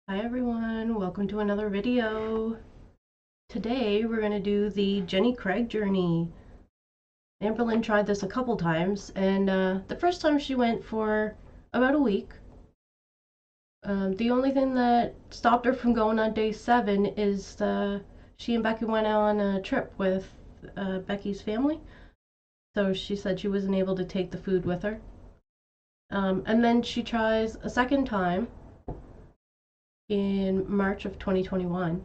Hi everyone, welcome to another video. Today we're going to do the Jenny Craig journey. Amberlynn tried this a couple times, and the first time she went for about a week. The only thing that stopped her from going on day 7 is she and Becky went on a trip with Becky's family, so she said she wasn't able to take the food with her. And then she tries a second time in March of 2021.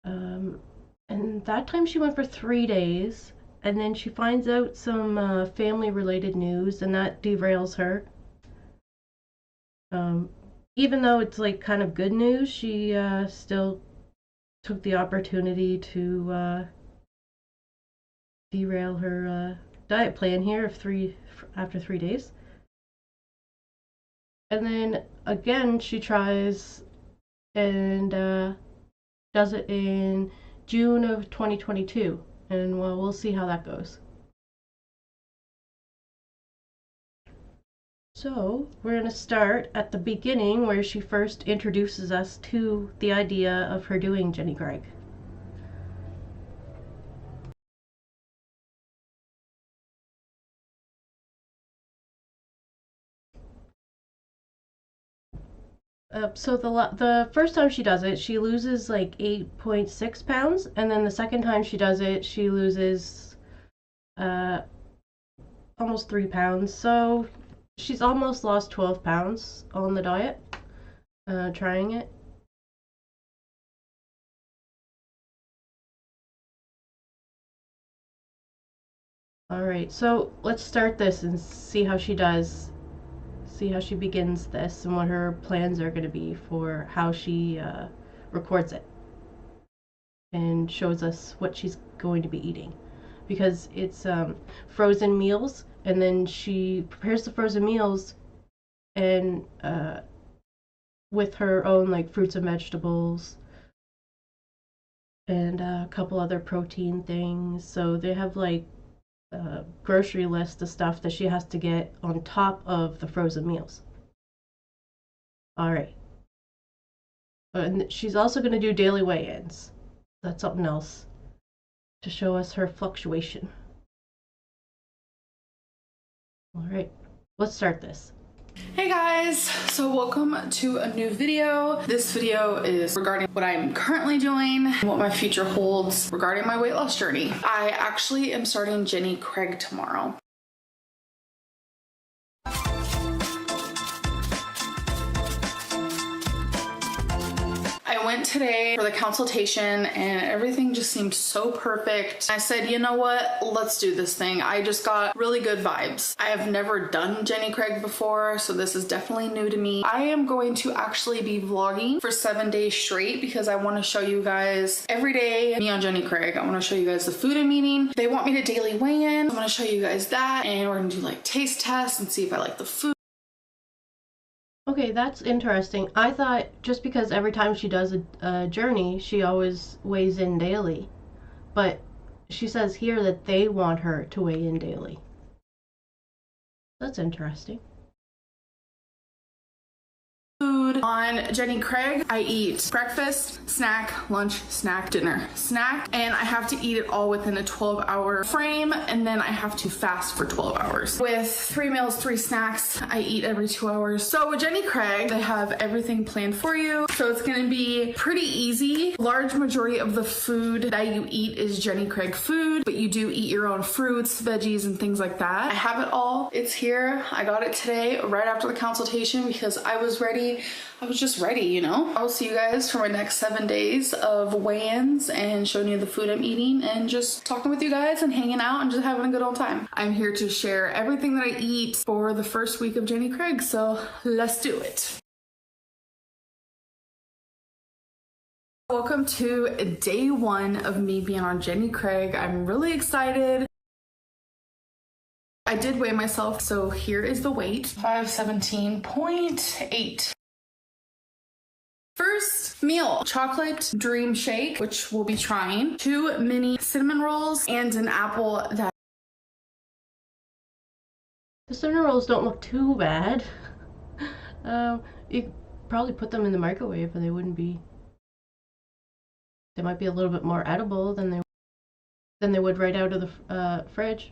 And that time she went for 3 days, and then she finds out some family related news, and that derails her. Even though it's like kind of good news, she still took the opportunity to derail her diet plan here after 3 days. And then again, she tries and does it in June of 2022, and well, we'll see how that goes. So we're going to start at the beginning where she first introduces us to the idea of her doing Jenny Craig. So the first time she does it, she loses like 8.6 pounds, and then the second time she does it, she loses uh, almost 3 pounds. So she's almost lost 12 pounds on the diet, trying it. All right, so let's start this and see how she does. See how she begins this and what her plans are going to be for how she records it and shows us what she's going to be eating, because it's frozen meals, and then she prepares the frozen meals and with her own like fruits and vegetables and a couple other protein things. So they have like a grocery list of stuff that she has to get on top of the frozen meals. All right. And she's also going to do daily weigh-ins. That's something else to show us her fluctuation. All right, let's start this. Hey guys, so welcome to a new video. This video is regarding what I'm currently doing and what my future holds regarding my weight loss journey. I actually am starting Jenny Craig tomorrow. I went today for the consultation and everything just seemed so perfect. I said, you know what, let's do this thing. I just got really good vibes. I have never done Jenny Craig before, so this is definitely new to me. I am going to actually be vlogging for 7 days straight because I want to show you guys every day me on Jenny Craig. I want to show you guys the food I'm eating. They want me to daily weigh in. I'm going to show you guys that, and we're going to do like taste tests and see if I like the food. Okay, that's interesting. I thought just because every time she does a journey, she always weighs in daily. But she says here that they want her to weigh in daily. That's interesting. Food on Jenny Craig, I eat breakfast, snack, lunch, snack, dinner, snack, and I have to eat it all within a 12-hour frame, and then I have to fast for 12 hours. With 3 meals, 3 snacks, I eat every 2 hours. So with Jenny Craig, they have everything planned for you, so it's gonna be pretty easy. Large majority of the food that you eat is Jenny Craig food, but you do eat your own fruits, veggies, and things like that. I have it all. It's here. I got it today right after the consultation because I was ready. I was just ready, you know? I'll see you guys for my next 7 days of weigh-ins and showing you the food I'm eating and just talking with you guys and hanging out and just having a good old time. I'm here to share everything that I eat for the first week of Jenny Craig, so let's do it. Welcome to day 1 of me being on Jenny Craig. I'm really excited. I did weigh myself, so here is the weight. 517.8. First meal, chocolate dream shake, which we'll be trying, 2 mini cinnamon rolls, and an apple that... The cinnamon rolls don't look too bad. probably put them in the microwave and they wouldn't be. They might be a little bit more edible than they would right out of the fridge.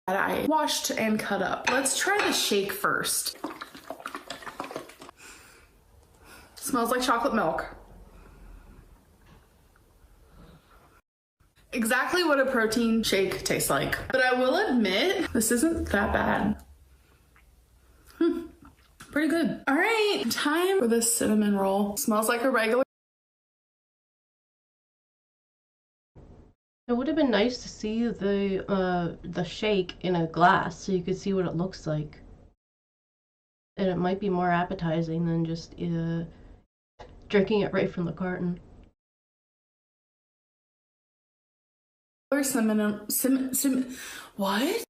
That I washed and cut up. Let's try the shake first. Smells like chocolate milk. Exactly what a protein shake tastes like. But I will admit, this isn't that bad. Pretty good. All right, time for this cinnamon roll. Smells like a regular. It would have been nice to see the shake in a glass so you could see what it looks like. And it might be more appetizing than just drinking it right from the carton. What?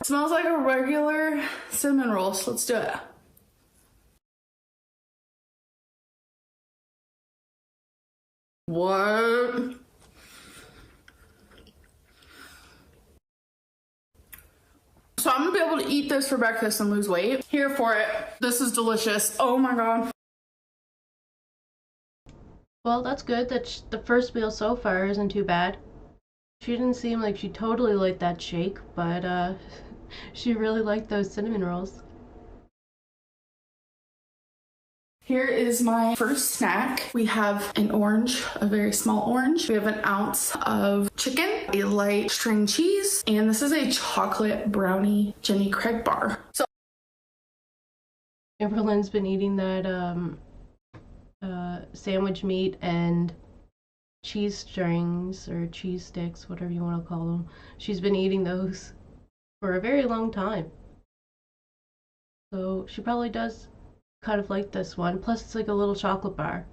Smells like a regular cinnamon roll, so let's do it. What? So I'm gonna be able to eat this for breakfast and lose weight. Here for it. This is delicious. Oh my god. Well, that's good that the first meal so far isn't too bad. She didn't seem like she totally liked that shake, but she really liked those cinnamon rolls. Here is my first snack. We have an orange, a very small orange. We have an ounce of chicken, a light string cheese, and this is a chocolate brownie Jenny Craig bar. So Amberlynn's been eating that sandwich meat and cheese strings or cheese sticks, whatever you want to call them. She's been eating those for a very long time. So she probably does kind of like this one. Plus it's like a little chocolate bar.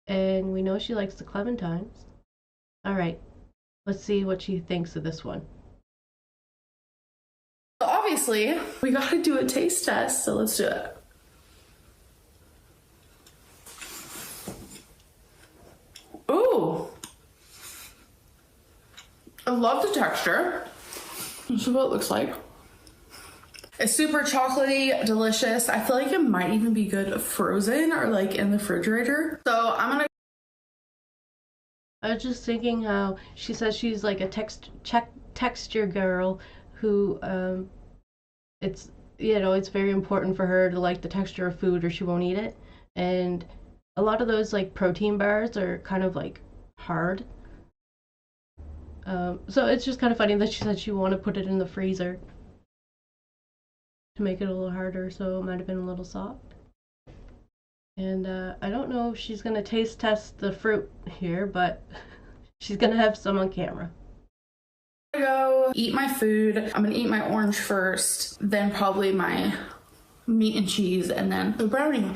And we know she likes the clementines. Alright, let's see what she thinks of this one. obviously, we gotta do a taste test, so let's do it. Ooh. I love the texture. This is what it looks like. It's super chocolatey, delicious. I feel like it might even be good frozen or like in the refrigerator. So I'm gonna. I was just thinking how she says she's like a texture girl who it's it's very important for her to like the texture of food or she won't eat it. And a lot of those like protein bars are kind of like hard. So it's just kind of funny that she said she wanted to put it in the freezer to make it a little harder, so it might have been a little soft. And I don't know if she's gonna taste test the fruit here, but she's gonna have some on camera. I'm gonna go eat my food. I'm gonna eat my orange first, then probably my meat and cheese, and then the brownie.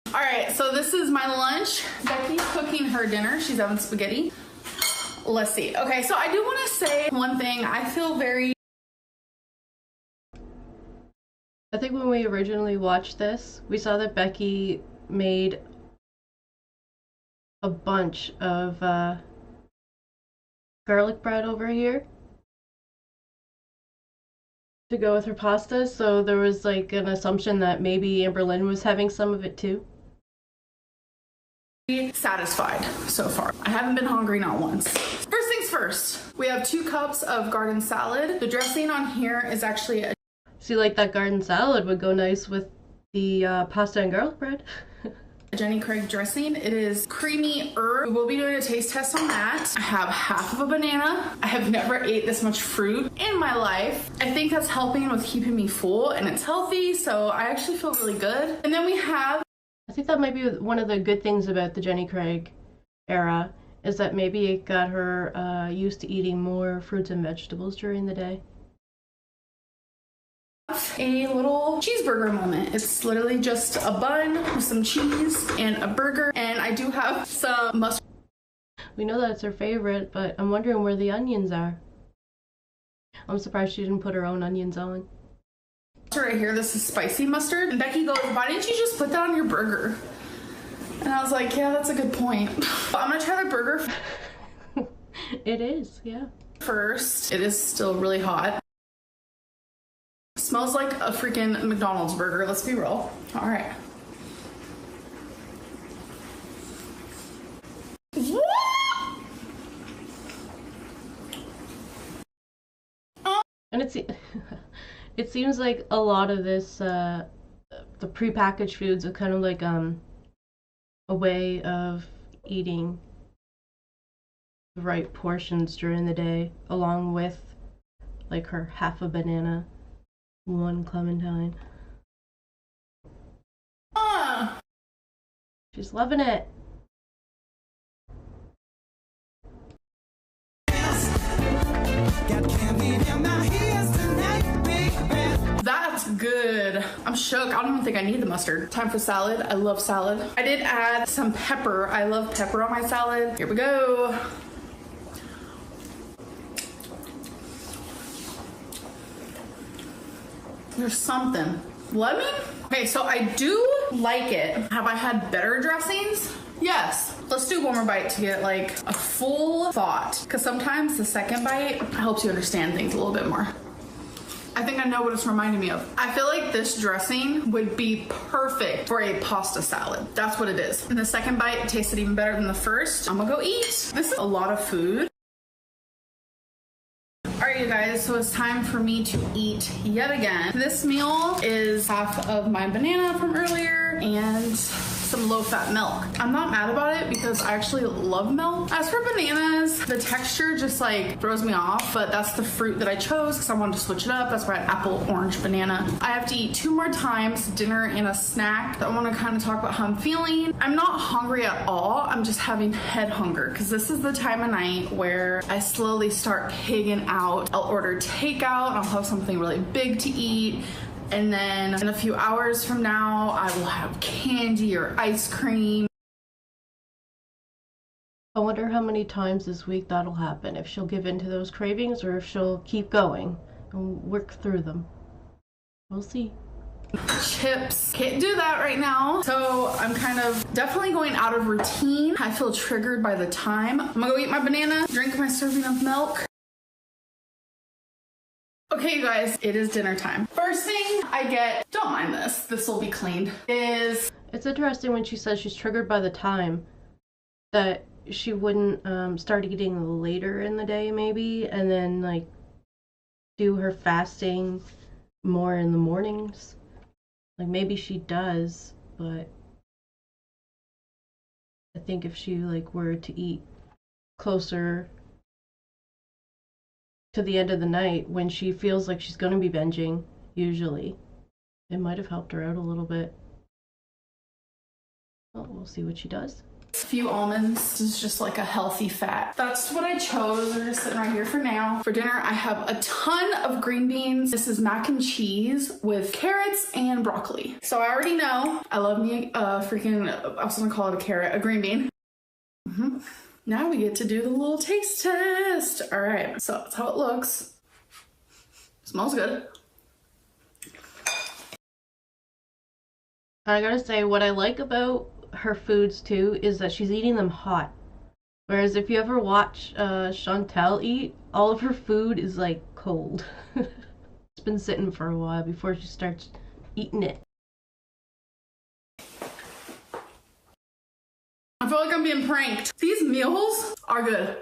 All right, so this is my lunch. Becky's cooking her dinner. She's having spaghetti. Let's see. Okay, so I do want to say one thing. I feel very... I think when we originally watched this, we saw that Becky made a bunch of garlic bread over here to go with her pasta, so there was like an assumption that maybe Amberlynn was having some of it too. Satisfied so far. I haven't been hungry not once. First things first, we have 2 cups of garden salad. The dressing on here is actually a... See, like that garden salad would go nice with the pasta and garlic bread. Jenny Craig dressing. It is creamy herb. We will be doing a taste test on that. I have half of a banana. I have never ate this much fruit in my life. I think that's helping with keeping me full and it's healthy, so I actually feel really good. And then we have... I think that might be one of the good things about the Jenny Craig era, is that maybe it got her used to eating more fruits and vegetables during the day. A little cheeseburger moment. It's literally just a bun with some cheese and a burger, and I do have some mustard. We know that's her favorite, but I'm wondering where the onions are. I'm surprised she didn't put her own onions on. Right here, this is spicy mustard. And Becky goes, why didn't you just put that on your burger? And I was like, yeah, that's a good point. I'm gonna try the burger. It is, yeah. First, it is still really hot. Smells like a freaking McDonald's burger, let's be real. All right. And it seems like a lot of this, the prepackaged foods are kind of like a way of eating the right portions during the day, along with like her half a banana, one clementine. She's loving it. That's good. I'm shook. I don't even think I need the mustard. Time for salad. I love salad. I did add some pepper. I love pepper on my salad. Here we go. There's something. Lemon? Okay, so I do like it. Have I had better dressings? Yes. Let's do one more bite to get like a full thought. Because sometimes the second bite helps you understand things a little bit more. I think I know what it's reminding me of. I feel like this dressing would be perfect for a pasta salad. That's what it is. And the second bite tasted even better than the first. I'm gonna go eat. This is a lot of food. Alright you guys, so it's time for me to eat yet again. This meal is half of my banana from earlier and some low-fat milk. I'm not mad about it because I actually love milk. As for bananas, the texture just like throws me off, but that's the fruit that I chose because I wanted to switch it up. That's why I had apple, orange, banana. I have to eat 2 more times, dinner and a snack. I want to kind of talk about how I'm feeling. I'm not hungry at all. I'm just having head hunger because this is the time of night where I slowly start pigging out. I'll order takeout. I'll have something really big to eat. And then in a few hours from now, I will have candy or ice cream. I wonder how many times this week that'll happen. If she'll give in to those cravings or if she'll keep going and work through them. We'll see. Chips. Can't do that right now. So I'm kind of definitely going out of routine. I feel triggered by the time. I'm gonna go eat my banana, drink my serving of milk. Okay, you guys, it is dinner time. First thing I get, don't mind this will be cleaned, is... It's interesting when she says she's triggered by the time, that she wouldn't start eating later in the day maybe, and then like do her fasting more in the mornings. Like maybe she does, but I think if she like were to eat closer to the end of the night when she feels like she's going to be binging, usually, it might have helped her out a little bit. Well, we'll see what she does. A few almonds. This is just like a healthy fat. That's what I chose. They're just sitting right here for now. For dinner, I have a ton of green beans. This is mac and cheese with carrots and broccoli. So I already know I love me I was gonna call it a carrot, a green bean. Now we get to do the little taste test. All right, so that's how it looks. Smells good. I gotta say, what I like about her foods too is that she's eating them hot. Whereas if you ever watch Chantel eat, all of her food is like cold. It's been sitting for a while before she starts eating it. I feel like I'm being pranked. These meals are good.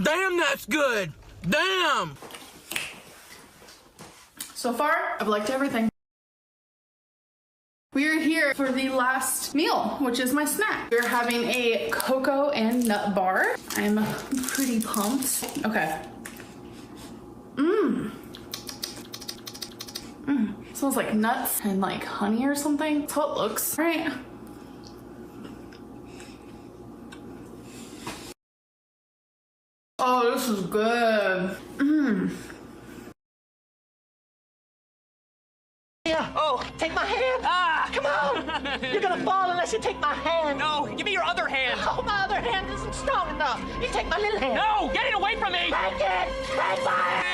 Damn, that's good. Damn. So far, I've liked everything. We are here for the last meal, which is my snack. We're having a cocoa and nut bar. I'm pretty pumped. Okay. Smells like nuts and like honey or something. That's how it looks. All right. Oh, this is good. Yeah. Oh, take my hand. Ah, come on. You're gonna fall unless you take my hand. No, give me your other hand. Oh, my other hand isn't strong enough. You take my little hand. No, get it away from me. Take it. Take my hand.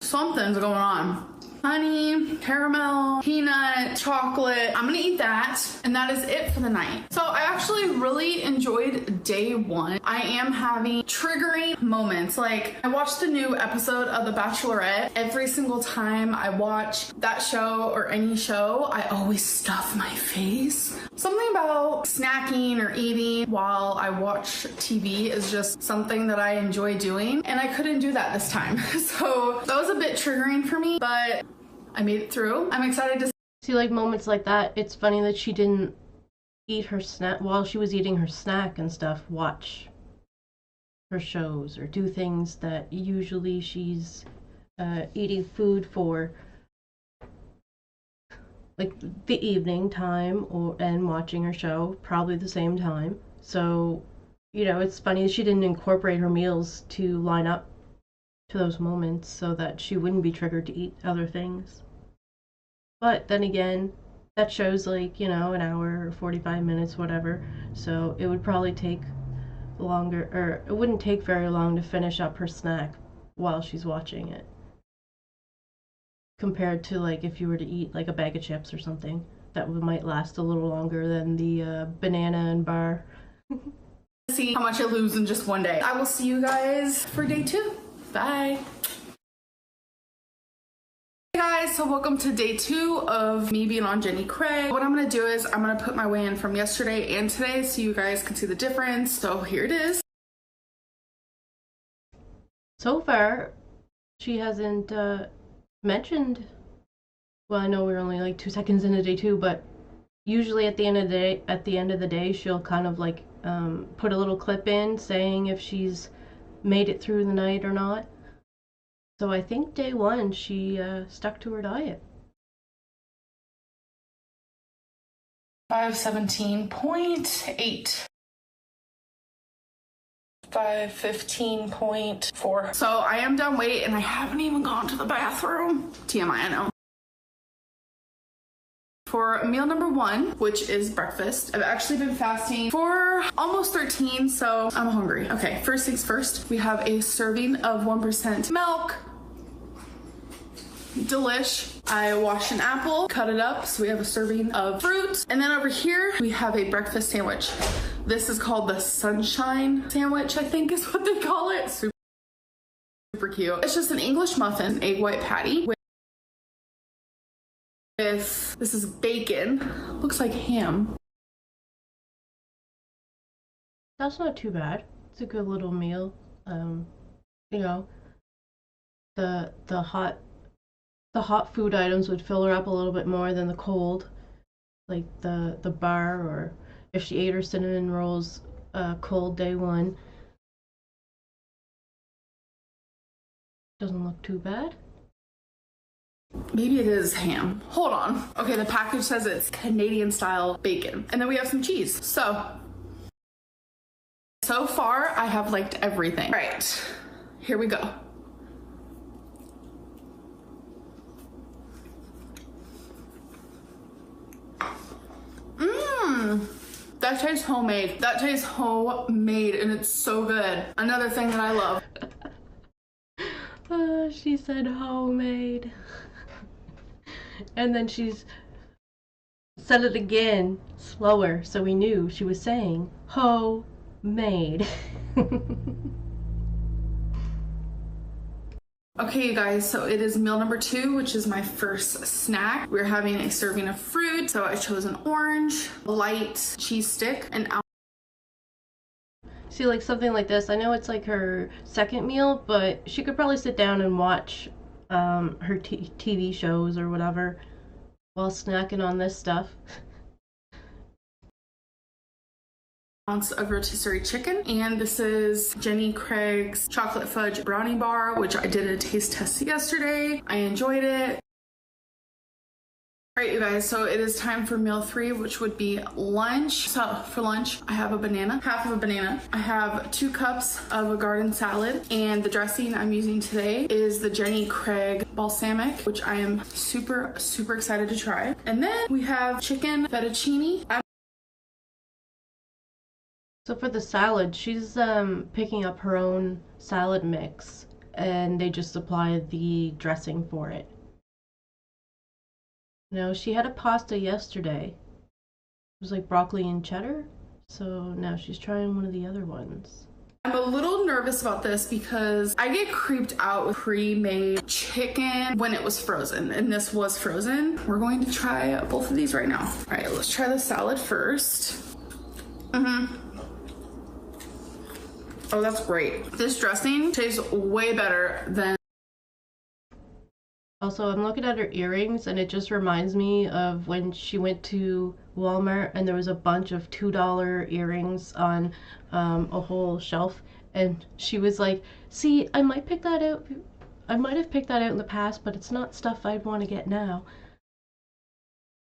Something's going on. honey, caramel, peanut, chocolate. I'm gonna eat that, and that is it for the night. So I actually really enjoyed day one. I am having triggering moments. Like, I watched the new episode of The Bachelorette. Every single time I watch that show or any show, I always stuff my face. Something about snacking or eating while I watch TV is just something that I enjoy doing, and I couldn't do that this time. So that was a bit triggering for me, but I made it through. I'm excited to see, like, moments like that. It's funny that she didn't eat her snack while she was eating her snack and stuff, watch her shows or do things that usually she's eating food for, like the evening time, and watching her show probably the same time. So, you know, it's funny she didn't incorporate her meals to line up to those moments so that she wouldn't be triggered to eat other things. But then again, that show's like, you know, an hour or 45 minutes, whatever. So it would probably take longer, or it wouldn't take very long to finish up her snack while she's watching it. Compared to, like, if you were to eat like a bag of chips or something, that might last a little longer than the banana and bar. see how much I lose in just one day. I will see you guys for day 2. Bye. Hey guys, so welcome to day 2 of me being on Jenny Craig. What I'm gonna do is I'm gonna put my weigh in from yesterday and today so you guys can see the difference. So here it is. So far, she hasn't mentioned, well, I know we're only like 2 seconds into day 2, but usually at the end of the day, she'll kind of like put a little clip in saying if she's made it through the night or not. So I think day 1 she stuck to her diet. 517.8. 515.4. So I am done weight and I haven't even gone to the bathroom. TMI, I know. For meal number 1, which is breakfast, I've actually been fasting for almost 13, so I'm hungry. Okay, first things first, we have a serving of 1% milk. Delish. I washed an apple, cut it up, so we have a serving of fruit. And then over here, we have a breakfast sandwich. This is called the Sunshine Sandwich, I think is what they call it. Super cute. It's just an English muffin, egg white patty with, this is bacon. Looks like ham. That's not too bad. It's a good little meal. You know, the hot food items would fill her up a little bit more than the cold, like the bar, or if she ate her cinnamon rolls cold day 1. Doesn't look too bad. Maybe it is ham. Hold on. Okay, the package says it's Canadian style bacon. And then we have some cheese. So far I have liked everything. All right, here we go. That tastes homemade. That tastes homemade, and it's so good. Another thing that I love. She said homemade. And then she's said it again, slower, so we knew she was saying homemade. Okay, you guys, so it is meal number 2, which is my first snack. We're having a serving of fruit. So I chose an orange, light cheese stick, and see, like something like this, I know it's like her second meal, but she could probably sit down and watch her TV shows or whatever while snacking on this stuff. Ounce of rotisserie chicken, and this is Jenny Craig's chocolate fudge brownie bar, which I did a taste test yesterday. I enjoyed it. All right, you guys, so it is time for meal 3, which would be lunch. So for lunch, I have a banana, half of a banana. I have 2 cups of a garden salad, and the dressing I'm using today is the Jenny Craig balsamic, which I am super, super excited to try. And then we have chicken fettuccine. So for the salad, she's picking up her own salad mix, and they just supply the dressing for it. No, she had a pasta yesterday. It was like broccoli and cheddar. So now she's trying one of the other ones. I'm a little nervous about this because I get creeped out with pre-made chicken when it was frozen, and this was frozen. We're going to try both of these right now. All right, let's try the salad first. Oh, that's great. This dressing tastes way better than... Also, I'm looking at her earrings and it just reminds me of when she went to Walmart and there was a bunch of $2 earrings on a whole shelf, and she was like, see, I might pick that out. I might have picked that out in the past, but it's not stuff I'd want to get now.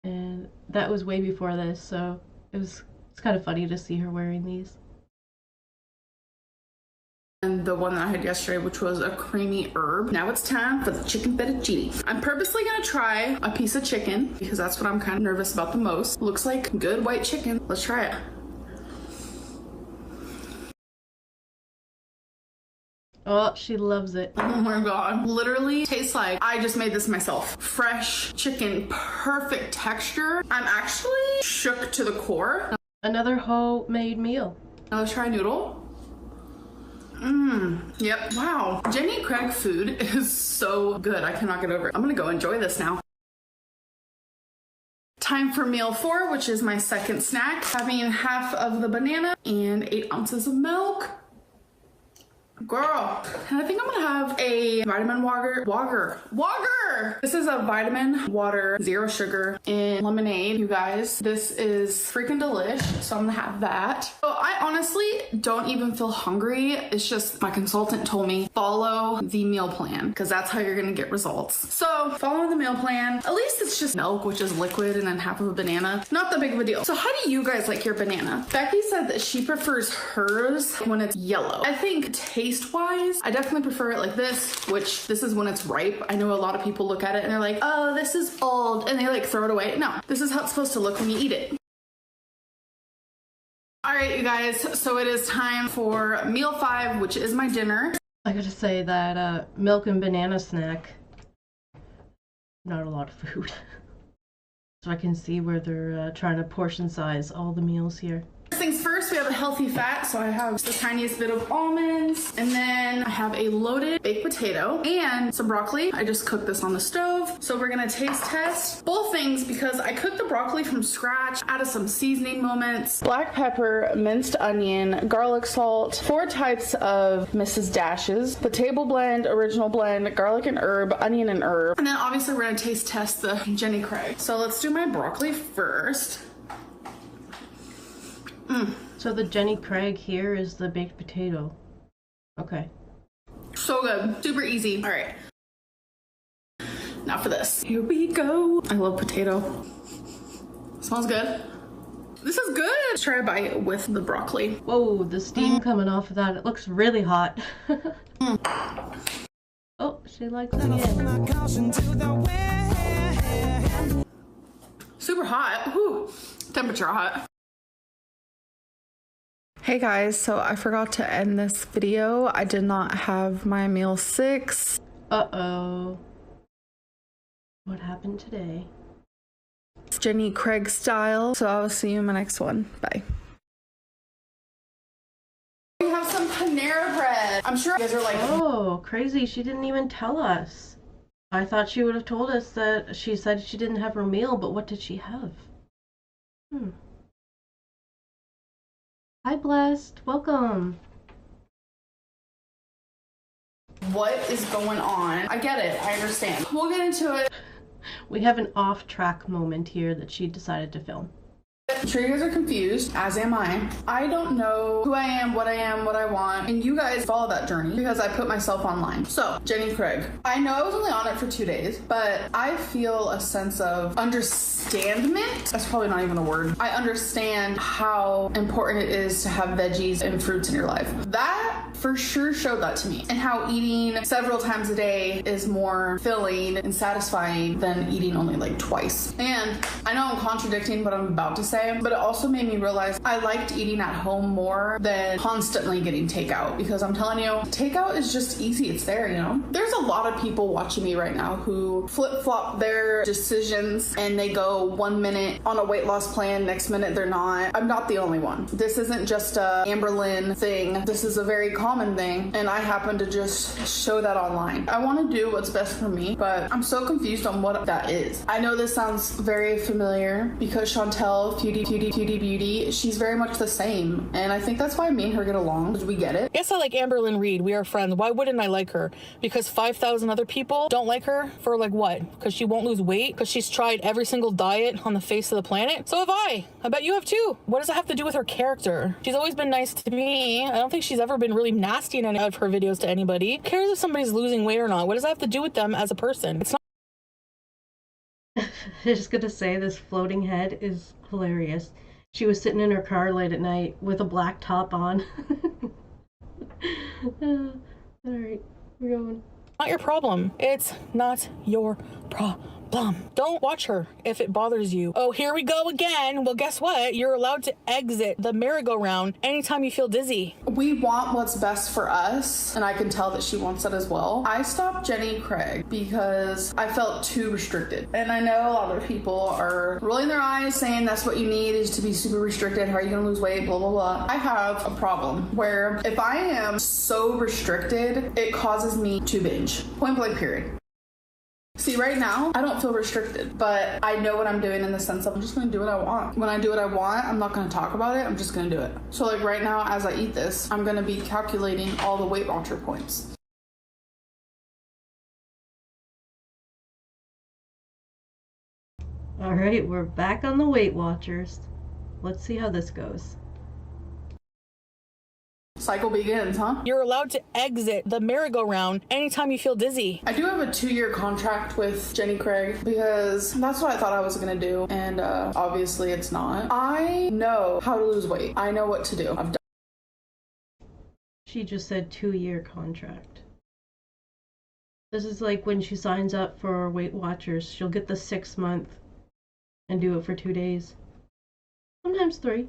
And that was way before this, so it's kind of funny to see her wearing these. And the one that I had yesterday, which was a creamy herb. Now it's time for the chicken fettuccine. I'm purposely gonna try a piece of chicken because that's what I'm kind of nervous about the most. Looks like good white chicken. Let's try it. Oh, she loves it. Oh my god. Literally tastes like I just made this myself. Fresh chicken, perfect texture. I'm actually shook to the core. Another homemade meal. Now let's try noodle. Yep. Wow. Jenny Craig food is so good. I cannot get over it. I'm gonna go enjoy this now. Time for meal 4, which is my second snack. Having half of the banana and 8 ounces of milk. Girl, and I think I'm gonna have a vitamin water. This is a vitamin water, 0 sugar in lemonade, you guys. This is freaking delish, so I'm gonna have that. So I honestly don't even feel hungry. It's just my consultant told me follow the meal plan because that's how you're gonna get results. So follow the meal plan. At least it's just milk, which is liquid, and then half of a banana. Not that big of a deal. So how do you guys like your banana? Becky said that she prefers hers when it's yellow. I think taste-wise, I definitely prefer it like this, which this is when it's ripe. I know a lot of people look at it and they're like, oh, this is old, and they like throw it away. No, this is how it's supposed to look when you eat it. All right, you guys, so it is time for meal 5, which is my dinner. I gotta say that milk and banana snack, not a lot of food. So I can see where they're trying to portion size all the meals here. First things first, we have a healthy fat, so I have the tiniest bit of almonds, and then I have a loaded baked potato and some broccoli. I just cooked this on the stove, so we're gonna taste test both things because I cooked the broccoli from scratch, added some seasoning moments, black pepper, minced onion, garlic salt, 4 types of Mrs. Dash's, the table blend, original blend, garlic and herb, onion and herb, and then obviously we're gonna taste test the Jenny Craig. So let's do my broccoli first. So the Jenny Craig here is the baked potato. Okay. So good. Super easy. All right. Now for this. Here we go. I love potato. Smells good. This is good. Let's try a bite with the broccoli. Whoa, the steam coming off of that. It looks really hot. Oh, she likes it again. Super hot. Whew. Temperature hot. Hey guys, so I forgot to end this video. I did not have my meal 6. Uh-oh. What happened today? It's Jenny Craig style, so I will see you in my next one. Bye. We have some Panera bread. I'm sure you guys are like, Oh, crazy. She didn't even tell us. I thought she would have told us that she said she didn't have her meal, but what did she have? Hi, Blessed. Welcome. what is going on? I get it. I understand. We'll get into it. We have an off-track moment here that she decided to film. I'm sure you guys are confused, as am I. I don't know who I am, what I want, and you guys follow that journey because I put myself online. So, Jenny Craig. I know I was only on it for 2 days, but I feel a sense of understandment. That's probably not even a word. I understand how important it is to have veggies and fruits in your life. That for sure showed that to me, and how eating several times a day is more filling and satisfying than eating only like twice. And I know I'm contradicting what I'm about to say, but it also made me realize I liked eating at home more than constantly getting takeout, because I'm telling you, takeout is just easy. It's there, you know? There's a lot of people watching me right now who flip-flop their decisions, and they go 1 minute on a weight loss plan, next minute they're not. I'm not the only one. This isn't just a Amberlynn thing. This is a very common thing, and I happen to just show that online. I want to do what's best for me, but I'm so confused on what that is. I know this sounds very familiar because Chantel, Beauty, she's very much the same, and I think that's why me and her get along, because we get it. Yes, I like Amberlynn Reid. We are friends. Why wouldn't I like her? Because 5,000 other people don't like her for like what? Because she won't lose weight? Because she's tried every single diet on the face of the planet? So have I. I bet you have too. What does it have to do with her character? She's always been nice to me. I don't think she's ever been really nasty in any of her videos to anybody. Who cares if somebody's losing weight or not? What does that have to do with them as a person? It's not. I'm just gonna say this floating head is hilarious. She was sitting in her car late at night with a black top on. Alright, we're going. Not your problem. It's not your problem. Don't watch her if it bothers you. Oh, here we go again. Well, guess what? You're allowed to exit the merry-go-round anytime you feel dizzy. We want what's best for us, and I can tell that she wants that as well. I stopped Jenny Craig because I felt too restricted. And I know a lot of people are rolling their eyes saying that's what you need is to be super restricted. How are you going to lose weight? Blah, blah, blah. I have a problem where if I am so restricted, it causes me to binge. Point blank period. See, right now, I don't feel restricted, but I know what I'm doing in the sense of I'm just going to do what I want. When I do what I want, I'm not going to talk about it. I'm just going to do it. So like right now, as I eat this, I'm going to be calculating all the Weight Watcher points. All right, we're back on the Weight Watchers. Let's see how this goes. Cycle begins, huh? You're allowed to exit the merry-go-round anytime you feel dizzy. I do have a 2-year contract with Jenny Craig because that's what I thought I was going to do, and obviously it's not. I know how to lose weight. I know what to do. I've done. She just said 2-year contract. This is like when she signs up for Weight Watchers, she'll get the 6 month and do it for 2 days. Sometimes 3.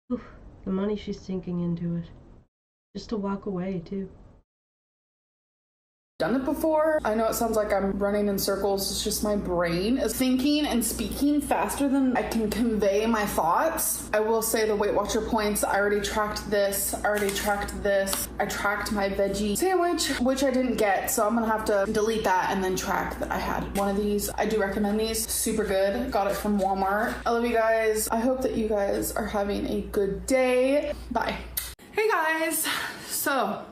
Oof, the money she's sinking into it. Just to walk away, too. Done it before. I know it sounds like I'm running in circles. It's just my brain is thinking and speaking faster than I can convey my thoughts. I will say the Weight Watcher points, I already tracked this. I already tracked this. I tracked my veggie sandwich, which I didn't get. So I'm going to have to delete that and then track that I had one of these. I do recommend these. Super good. Got it from Walmart. I love you guys. I hope that you guys are having a good day. Bye. Hey guys. So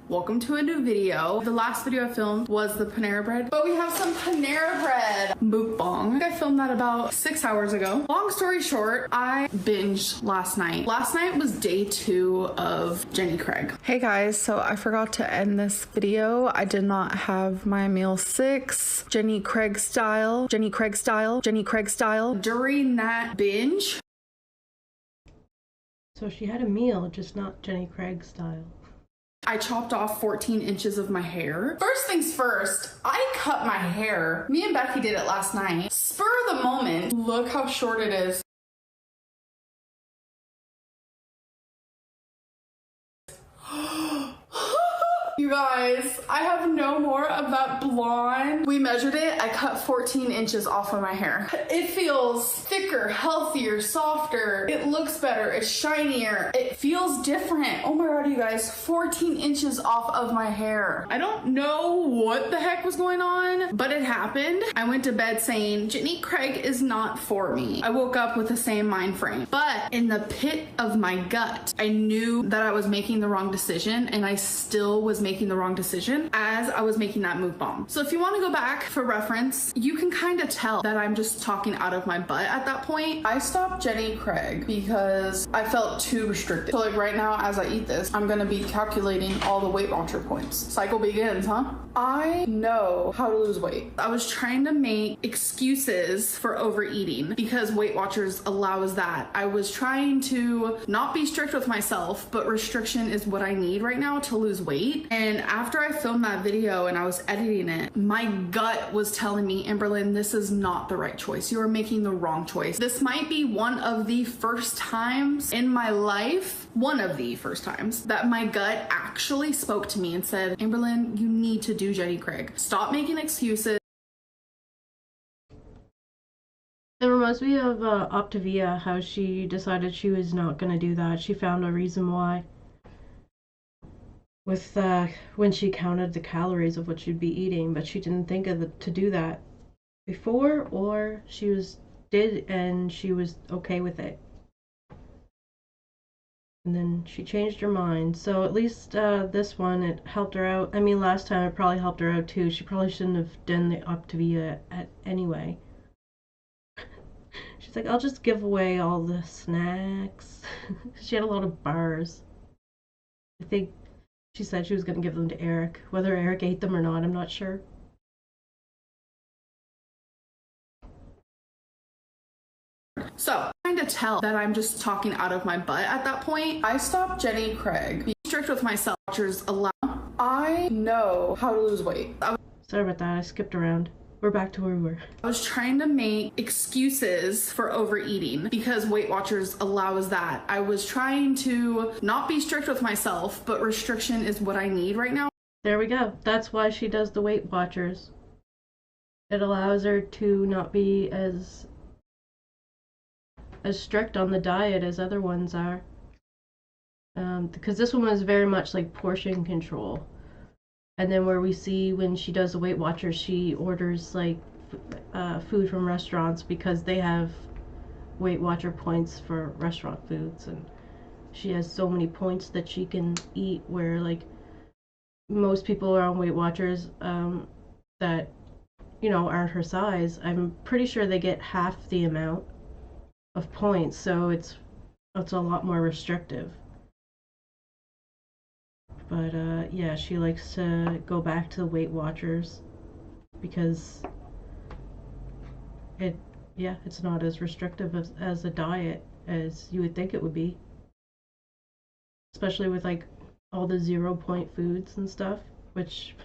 welcome to a new video. The last video I filmed was the Panera Bread, but we have some Panera Bread mukbang. I filmed that about 6 hours ago. Long story short, I binged last night. Last night was day 2 of Jenny Craig. Hey guys, so I forgot to end this video. I did not have my meal 6, Jenny Craig style, Jenny Craig style, Jenny Craig style. During that binge, So she had a meal, just not Jenny Craig style. I chopped off 14 inches of my hair. First things first, I cut my hair. Me and Becky did it last night. Spur of the moment. Look how short it is. You guys, I have no more of that blonde. We measured it. I cut 14 inches off of my hair. It feels thicker, healthier, softer. It looks better. It's shinier. It feels different. Oh my God, you guys, 14 inches off of my hair. I don't know what the heck was going on, but it happened. I went to bed saying, Jenny Craig is not for me. I woke up with the same mind frame, but in the pit of my gut, I knew that I was making the wrong decision, and I still was making making the wrong decision as I was making that move bomb. So if you want to go back for reference, you can kind of tell that I'm just talking out of my butt at that point. I stopped Jenny Craig because I felt too restricted. So like right now as I eat this, I'm gonna be calculating all the Weight Watcher points. Cycle begins, huh? I know how to lose weight. I was trying to make excuses for overeating because Weight Watchers allows that. I was trying to not be strict with myself, but restriction is what I need right now to lose weight. And after I filmed that video and I was editing it, my gut was telling me, Amberlynn, this is not the right choice. You are making the wrong choice. This might be one of the first times in my life, one of the first times, that my gut actually spoke to me and said, Amberlynn, you need to do Jenny Craig. Stop making excuses. It reminds me of Optavia, how she decided she was not going to do that. She found a reason why. With when she counted the calories of what she'd be eating, but she didn't think of to do that before, or did and she was okay with it. And then she changed her mind. So at least this one, it helped her out. I mean, last time it probably helped her out too. She probably shouldn't have done the Optavia anyway. She's like, I'll just give away all the snacks. She had a lot of bars. I think she said she was going to give them to Eric. Whether Eric ate them or not, I'm not sure. So, trying to tell that I'm just talking out of my butt at that point, I stopped Jenny Craig. Be strict with myself. I know how to lose weight. Sorry about that, I skipped around. We're back to where we were. I was trying to make excuses for overeating because Weight Watchers allows that. I was trying to not be strict with myself, but restriction is what I need right now. There we go. That's why she does the Weight Watchers. It allows her to not be as strict on the diet as other ones are. Because this one was very much like portion control. And then where we see when she does the Weight Watchers, she orders like food from restaurants because they have Weight Watcher points for restaurant foods, and she has so many points that she can eat, where like most people are on Weight Watchers that, you know, aren't her size. I'm pretty sure they get half the amount of points, so it's a lot more restrictive. But yeah, she likes to go back to the Weight Watchers because it's not as restrictive as a diet as you would think it would be. Especially with like all the 0-point foods and stuff, which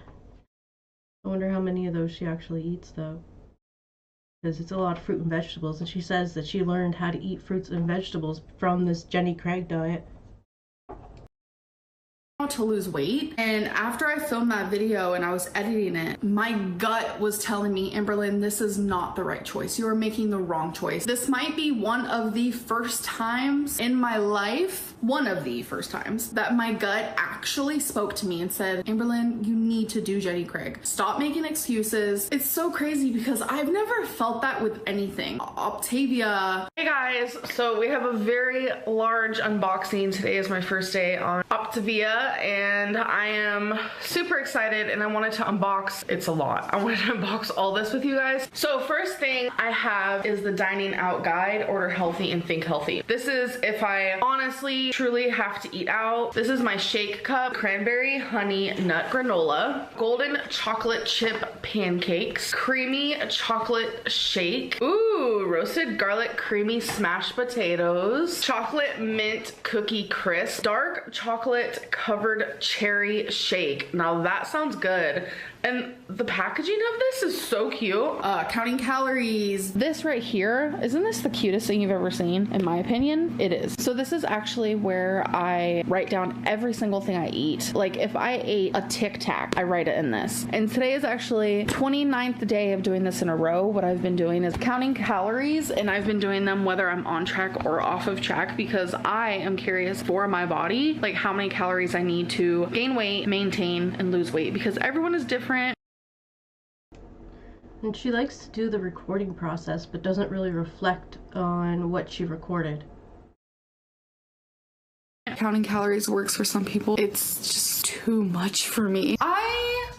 I wonder how many of those she actually eats though. Because it's a lot of fruit and vegetables, and she says that she learned how to eat fruits and vegetables from this Jenny Craig diet. To lose weight. And after I filmed that video and I was editing it, my gut was telling me, Amberlynn, this is not the right choice. You are making the wrong choice. This might be one of the first times in my life, one of the first times, that my gut actually spoke to me and said, Amberlynn, you need to do Jenny Craig. Stop making excuses. It's so crazy because I've never felt that with anything. Optavia. Hey guys, so we have a very large unboxing. Today is my first day on Optavia, and I am super excited, and I wanted to unbox, it's a lot. I wanted to unbox all this with you guys. So first thing I have is the dining out guide, order healthy and think healthy. This is if I honestly truly have to eat out. This is my shake cup, cranberry honey nut granola, golden chocolate chip pancakes, creamy chocolate shake, ooh, roasted garlic creamy smashed potatoes, chocolate mint cookie crisp, dark chocolate covered cherry shake. Now that sounds good. And the packaging of this is so cute. Counting calories. This right here, isn't this the cutest thing you've ever seen? In my opinion, it is. So this is actually where I write down every single thing I eat. Like if I ate a Tic Tac, I write it in this. And today is actually 29th day of doing this in a row. What I've been doing is counting calories, and I've been doing them whether I'm on track or off of track because I am curious for my body, like how many calories I need to gain weight, maintain, and lose weight, because everyone is different. And she likes to do the recording process, but doesn't really reflect on what she recorded. Counting calories works for some people. It's just too much for me. I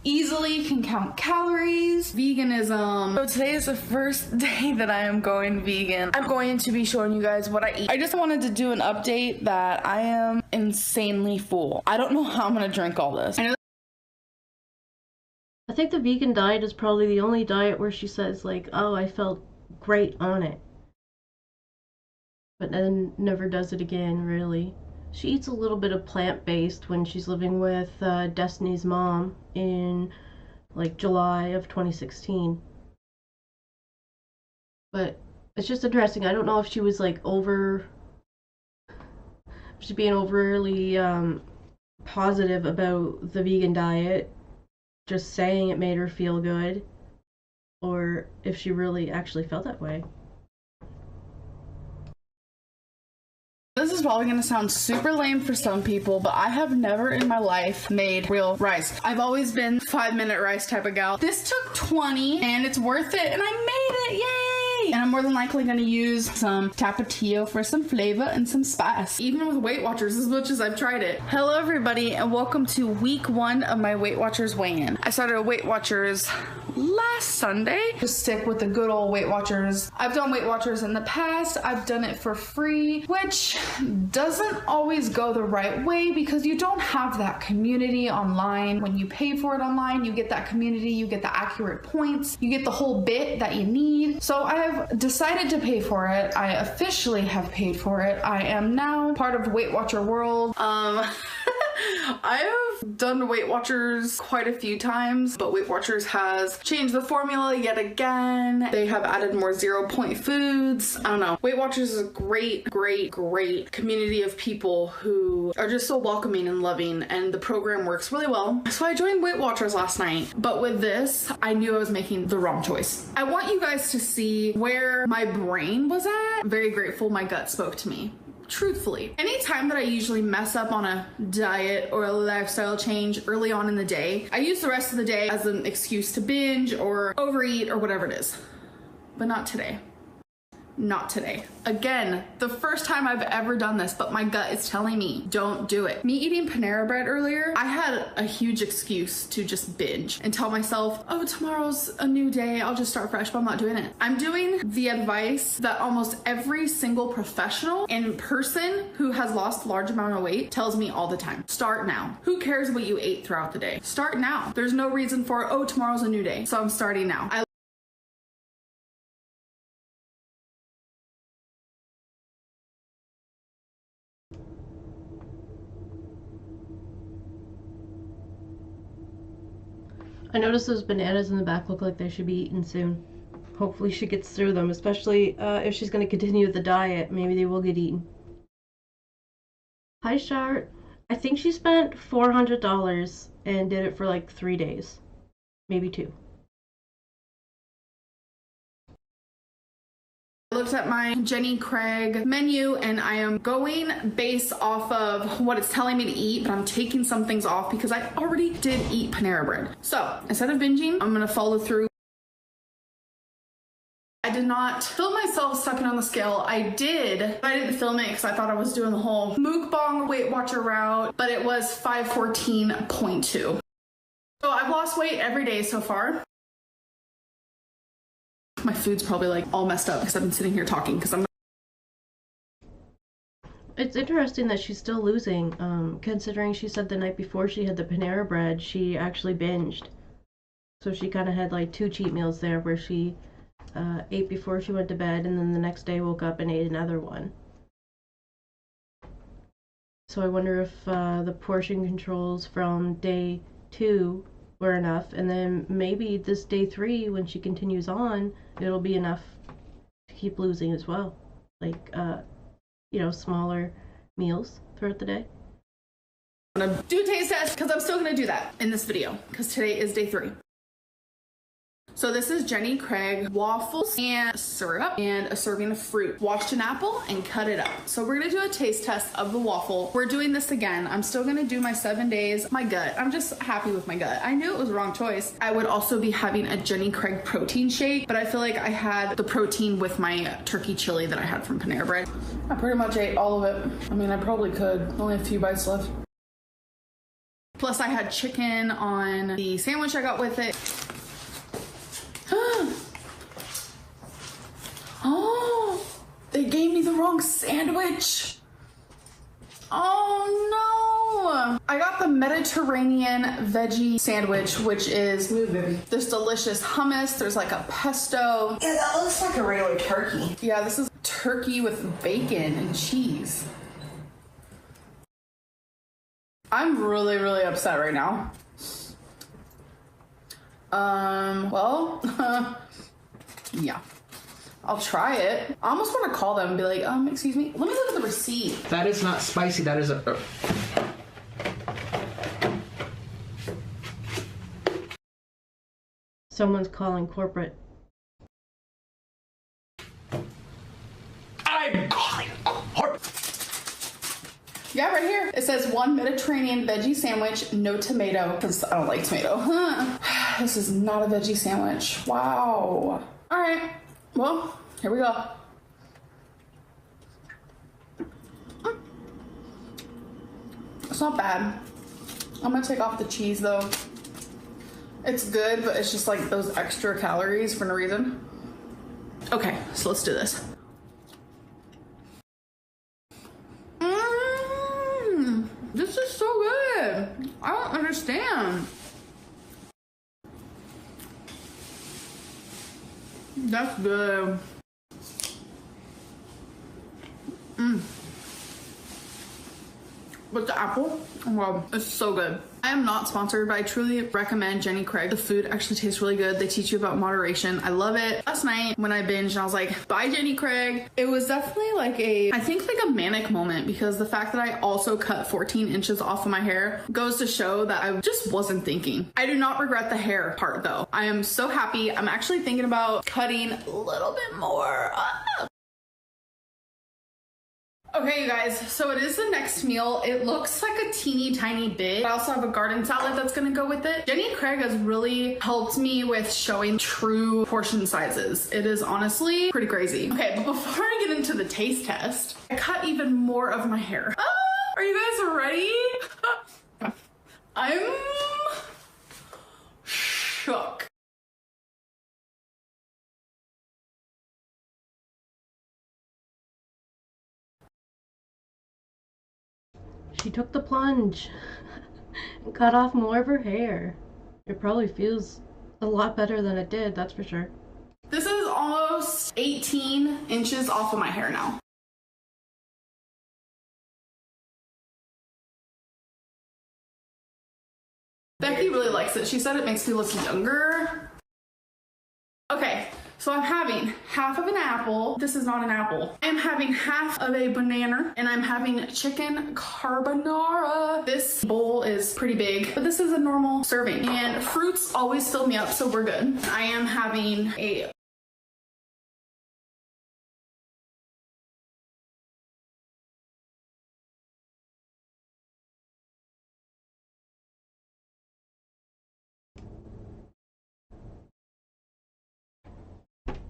easily can count calories, veganism. So today is the first day that I am going vegan. I'm going to be showing you guys what I eat. I just wanted to do an update that I am insanely full. I don't know how I'm gonna drink all this. I think the vegan diet is probably the only diet where she says like, oh, I felt great on it. But then never does it again, really. She eats a little bit of plant-based when she's living with Destiny's mom in like July of 2016. But it's just interesting. I don't know if she was like she's being overly positive about the vegan diet, just saying it made her feel good, or if she really actually felt that way. This is probably gonna sound super lame for some people, but I have never in my life made real rice. I've always been 5-minute rice type of gal. This took 20 and it's worth it, and I made it, yay! And I'm more than likely gonna use some tapatio for some flavor and some spice. Even with Weight Watchers, as much as I've tried it. Hello everybody, and welcome to week 1 of my Weight Watchers weigh-in. I started a Weight Watchers last Sunday. Just stick with the good old Weight Watchers. I've done Weight Watchers in the past. I've done it for free, which doesn't always go the right way because you don't have that community online. When you pay for it online, you get that community, you get the accurate points, you get the whole bit that you need. So I have decided to pay for it. I officially have paid for it. I am now part of Weight Watcher world. I have done Weight Watchers quite a few times, but Weight Watchers has changed the formula yet again. They have added more 0-point foods. I don't know. Weight Watchers is a great community of people who are just so welcoming and loving, and the program works really well. So I joined Weight Watchers last night, but with this, I knew I was making the wrong choice. I want you guys to see where my brain was at. I'm very grateful my gut spoke to me. Truthfully, anytime that I usually mess up on a diet or a lifestyle change early on in the day, I use the rest of the day as an excuse to binge or overeat or whatever it is. But not today. Not today. Again, the first time I've ever done this, but my gut is telling me don't do it. Me eating Panera Bread earlier, I had a huge excuse to just binge and tell myself, oh, tomorrow's a new day, I'll just start fresh, but I'm not doing it. I'm doing the advice that almost every single professional and person who has lost a large amount of weight tells me all the time. Start now. Who cares what you ate throughout the day? Start now. There's no reason for, oh, tomorrow's a new day, so I'm starting now. I noticed those bananas in the back look like they should be eaten soon. Hopefully she gets through them, especially if she's going to continue the diet. Maybe they will get eaten. Hi, Shart. I think she spent $400 and did it for like 3 days. Maybe 2. I looked at my Jenny Craig menu and I am going based off of what it's telling me to eat, but I'm taking some things off because I already did eat Panera Bread. So instead of binging, I'm gonna follow through. I did not film myself stepping on the scale. I didn't film it because I thought I was doing the whole mukbang Weight Watcher route, but it was 514.2. So I've lost weight every day so far. My food's probably like all messed up because I've been sitting here talking because I'm not. It's interesting that she's still losing, considering she said the night before she had the Panera Bread, she actually binged. So she kind of had like 2 cheat meals there where she ate before she went to bed and then the next day woke up and ate another one. So I wonder if the portion controls from day 2 were enough, and then maybe this day 3, when she continues on, it'll be enough to keep losing as well. Like, you know, smaller meals throughout the day. I'm gonna do a taste test because I'm still gonna do that in this video because today is day 3. So this is Jenny Craig waffles and syrup and a serving of fruit. Washed an apple and cut it up. So we're gonna do a taste test of the waffle. We're doing this again. I'm still gonna do my 7 days. My gut, I'm just happy with my gut. I knew it was the wrong choice. I would also be having a Jenny Craig protein shake, but I feel like I had the protein with my turkey chili that I had from Panera Bread. I pretty much ate all of it. I mean, I probably could. Only a few bites left. Plus I had chicken on the sandwich I got with it. Oh, they gave me the wrong sandwich. Oh no! I got the Mediterranean veggie sandwich, which is this delicious hummus. There's like a pesto. Yeah, that looks like a regular turkey. Yeah, this is turkey with bacon and cheese. I'm really, really upset right now. Well, yeah. I'll try it. I almost want to call them and be like, excuse me, let me look at the receipt. That is not spicy. That is a... Someone's calling corporate. I'm calling corporate. Yeah, right here. It says 1 Mediterranean veggie sandwich, no tomato, because I don't like tomato. This is not a veggie sandwich. Wow. All right. Well, here we go. It's not bad. I'm gonna take off the cheese though. It's good, but it's just like those extra calories for no reason. Okay, so let's do this. This is so good. I don't understand. That's good. With the apple, wow, it's so good. I am not sponsored, but I truly recommend Jenny Craig. The food actually tastes really good. They teach you about moderation. I love it. Last night when I binged, I was like, bye Jenny Craig. It was definitely like I think like a manic moment, because the fact that I also cut 14 inches off of my hair goes to show that I just wasn't thinking. I do not regret the hair part though. I am so happy. I'm actually thinking about cutting a little bit more. Okay, you guys, so it is the next meal. It looks like a teeny tiny bit. I also have a garden salad that's gonna go with it. Jenny Craig has really helped me with showing true portion sizes. It is honestly pretty crazy. Okay, but before I get into the taste test, I cut even more of my hair. Are you guys ready? I'm shook. She took the plunge and cut off more of her hair. It probably feels a lot better than it did, that's for sure. This is almost 18 inches off of my hair now. Becky really likes it. She said it makes me look younger. Okay, so I'm having half of an apple. This is not an apple. I'm having half of a banana, and I'm having chicken carbonara. This bowl is pretty big, but this is a normal serving. And fruits always fill me up, so we're good. I am having a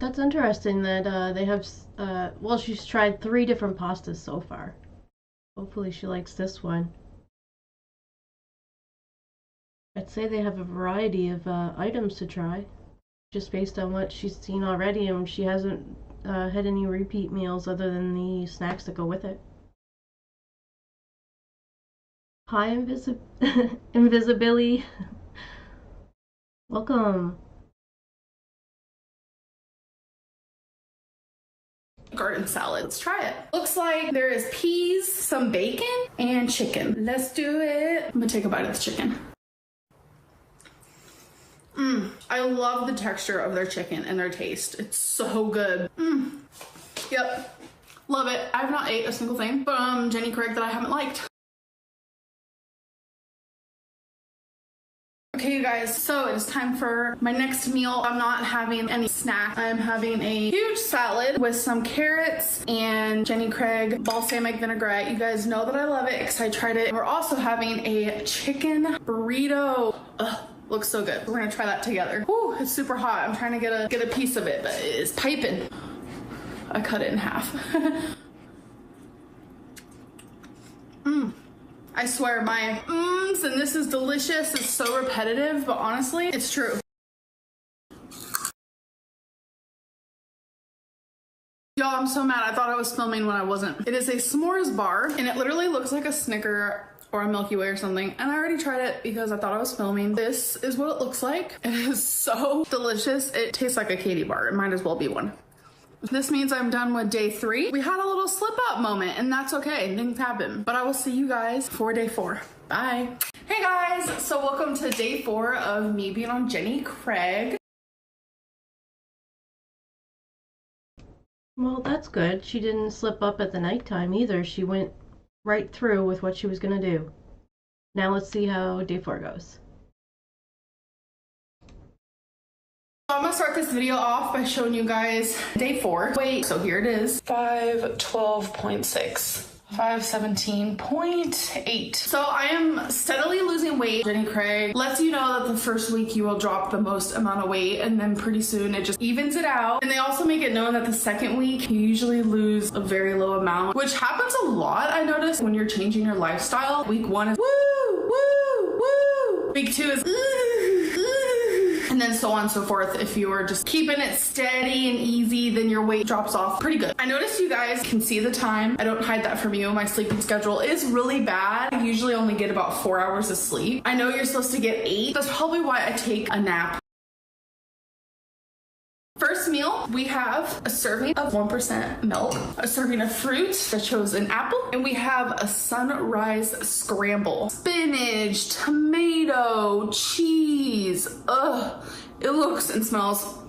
That's interesting that they have, well, she's tried 3 different pastas so far. Hopefully she likes this one. I'd say they have a variety of items to try, just based on what she's seen already, and she hasn't had any repeat meals other than the snacks that go with it. Hi, Invisibility. Welcome. garden salad. Let's try it. Looks like there is peas, some bacon, and chicken. Let's do it. I'm gonna take a bite of the chicken. I love the texture of their chicken and their taste. It's so good. Yep. Love it. I have not ate a single thing from Jenny Craig that I haven't liked. Okay, you guys, so it is time for my next meal. I'm not having any snack. I'm having a huge salad with some carrots and Jenny Craig balsamic vinaigrette. You guys know that I love it because I tried it. We're also having a chicken burrito. Ugh, looks so good. We're gonna try that together. Whew, it's super hot. I'm trying to get a piece of it, but it's piping. I cut it in half. I swear my and this is delicious is so repetitive, but honestly, it's true. Y'all, I'm so mad. I thought I was filming when I wasn't. It is a s'mores bar, and it literally looks like a Snicker or a Milky Way or something. And I already tried it because I thought I was filming. This is what it looks like. It is so delicious. It tastes like a Katie bar. It might as well be one. This means I'm done with day 3. We had a little slip up moment, and that's okay. Things happen. But I will see you guys for day 4. Bye. Hey guys, so welcome to day 4 of me being on Jenny Craig. Well, that's good. She didn't slip up at the nighttime either. She went right through with what she was gonna do. Now let's see how day 4 goes. I'm gonna start this video off by showing you guys day 4. Wait, so here it is. 512.6. 517.8. So I am steadily losing weight. Jenny Craig lets you know that the first week you will drop the most amount of weight, and then pretty soon it just evens it out. And they also make it known that the second week you usually lose a very low amount, which happens a lot. I noticed when you're changing your lifestyle. Week 1 is woo, woo, woo. Week 2 is and then so on and so forth. If you are just keeping it steady and easy, then your weight drops off pretty good. I noticed you guys can see the time. I don't hide that from you. My sleeping schedule is really bad. I usually only get about 4 hours of sleep. I know you're supposed to get 8. That's probably why I take a nap. First meal, we have a serving of 1% milk, a serving of fruit. I chose an apple, and we have a sunrise scramble. Spinach, tomato, cheese. Ugh, it looks and smells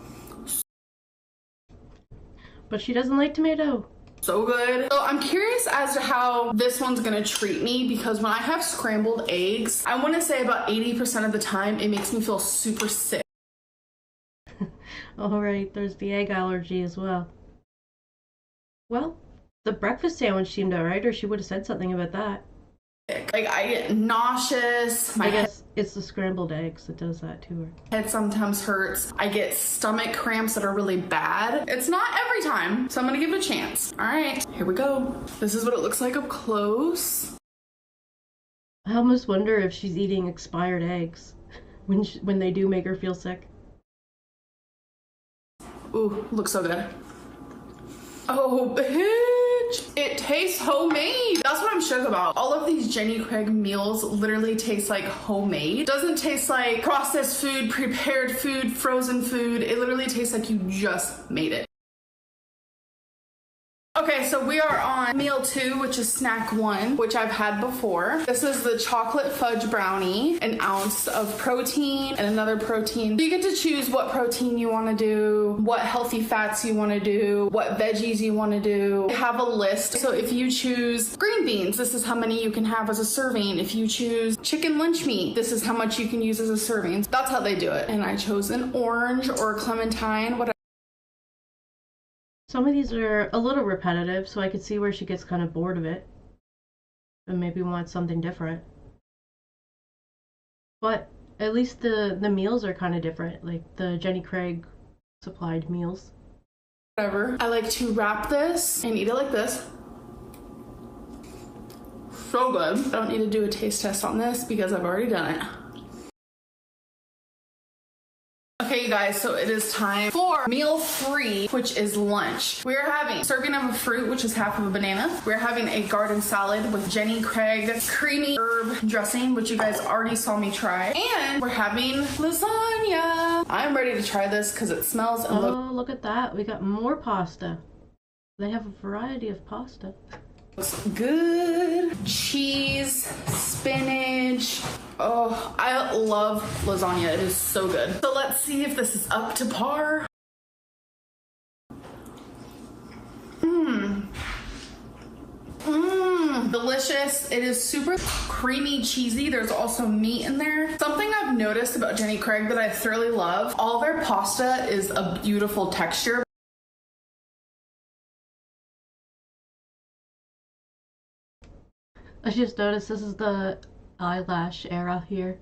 But she doesn't like tomato. so good. So I'm curious as to how this one's gonna treat me, because when I have scrambled eggs, I wanna say about 80% of the time it makes me feel super sick. Alright, there's the egg allergy as well. Well, the breakfast sandwich seemed alright, or she would have said something about that. Like, I get nauseous. I guess it's the scrambled eggs that does that to her. Head sometimes hurts. I get stomach cramps that are really bad. It's not every time, so I'm gonna give it a chance. All right, here we go. This is what it looks like up close. I almost wonder if she's eating expired eggs when they do make her feel sick. Ooh, looks so good. Oh, bitch. It tastes homemade. That's what I'm shook about. All of these Jenny Craig meals literally taste like homemade. Doesn't taste like processed food, prepared food, frozen food. It literally tastes like you just made it. Okay, so we are on meal 2, which is snack 1, which I've had before. This is the chocolate fudge brownie, an ounce of protein and another protein. So you get to choose what protein you want to do, what healthy fats you want to do, what veggies you want to do. They have a list. So if you choose green beans, this is how many you can have as a serving. If you choose chicken lunch meat, this is how much you can use as a serving. That's how they do it. And I chose an orange or a clementine, whatever. Some of these are a little repetitive, so I could see where she gets kind of bored of it and maybe wants something different. But at least the meals are kind of different, like the Jenny Craig supplied meals. Whatever. I like to wrap this and eat it like this. So good. I don't need to do a taste test on this because I've already done it. Okay, you guys, so it is time for meal 3, which is lunch. We're having a serving of a fruit, which is half of a banana. We're having a garden salad with Jenny Craig creamy herb dressing, which you guys already saw me try. And we're having lasagna. I'm ready to try this because it smells and looks. Oh, look at that. We got more pasta. They have a variety of pasta. Good. Cheese, spinach. Oh, I love lasagna. It is so good. So let's see if this is up to par. Delicious. It is super creamy, cheesy. There's also meat in there. Something I've noticed about Jenny Craig that I thoroughly love, all their pasta is a beautiful texture. I just noticed this is the eyelash era here.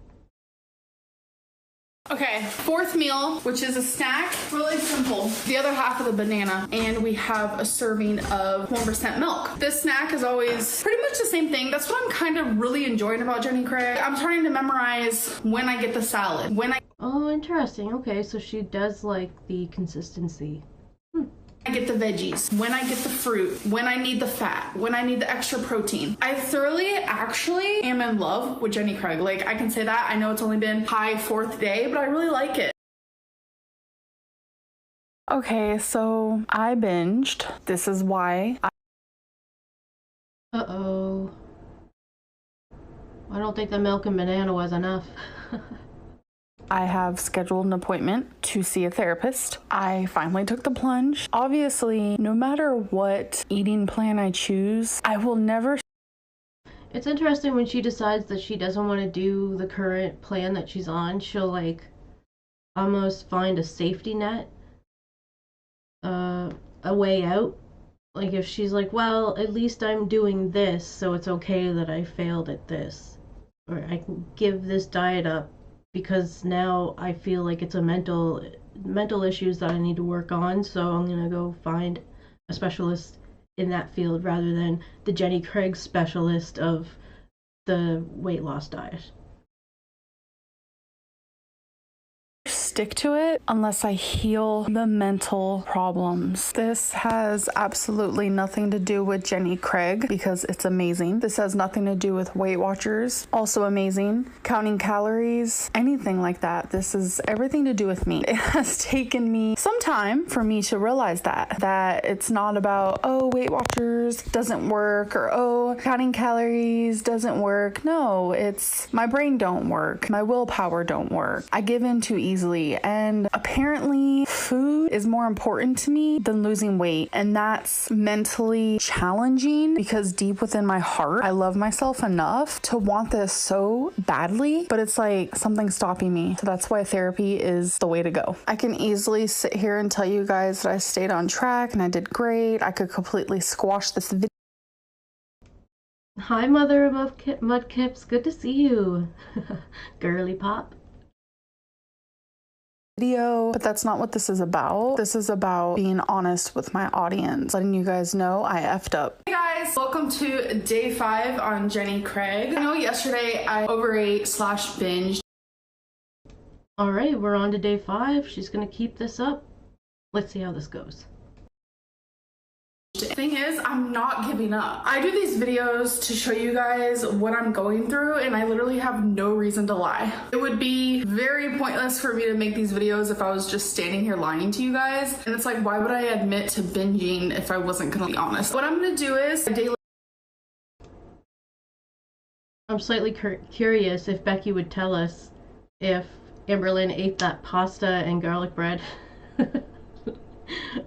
Okay, fourth meal, which is a snack, really simple. The other half of the banana, and we have a serving of 1% milk. This snack is always pretty much the same thing. That's what I'm kind of really enjoying about Jenny Craig. I'm trying to memorize when I get the salad, Oh, interesting. Okay, so she does like the consistency. I get the veggies, when I get the fruit, when I need the fat, when I need the extra protein. I thoroughly actually am in love with Jenny Craig. Like, I can say that. I know it's only been my fourth day, but I really like it. Okay, so I binged. This is why. Uh-oh. I don't think the milk and banana was enough. I have scheduled an appointment to see a therapist. I finally took the plunge. Obviously, no matter what eating plan I choose, I will never. It's interesting when she decides that she doesn't want to do the current plan that she's on, she'll like almost find a safety net, a way out. Like if she's like, well, at least I'm doing this, so it's okay that I failed at this. Or I can give this diet up because now I feel like it's a mental issues that I need to work on, so I'm gonna go find a specialist in that field rather than the Jenny Craig specialist of the weight loss diet. Stick to it unless I heal the mental problems. This has absolutely nothing to do with Jenny Craig because it's amazing. This has nothing to do with Weight Watchers, also amazing. Counting calories, anything like that. This is everything to do with me. It has taken me some time for me to realize that it's not about, oh, Weight Watchers doesn't work, or oh, counting calories doesn't work. No, it's my brain don't work. My willpower don't work. I give in too easily. And apparently food is more important to me than losing weight. And that's mentally challenging because deep within my heart, I love myself enough to want this so badly, but it's like something stopping me. So that's why therapy is the way to go. I can easily sit here and tell you guys that I stayed on track and I did great. I could completely squash this video. Hi, Mother of Mudkips. Good to see you. Girly pop. But that's not what this is about. This is about being honest with my audience, letting you guys know I effed up. Hey guys, welcome to day 5 on Jenny Craig. I know yesterday I overate/binged. All right, we're on to day 5. She's gonna keep this up. Let's see how this goes. The thing is, I'm not giving up. I do these videos to show you guys what I'm going through, and I literally have no reason to lie. It would be very pointless for me to make these videos if I was just standing here lying to you guys. And it's like, why would I admit to binging if I wasn't gonna be honest? What I'm gonna do is I'm slightly curious if Becky would tell us if Amberlynn ate that pasta and garlic bread. I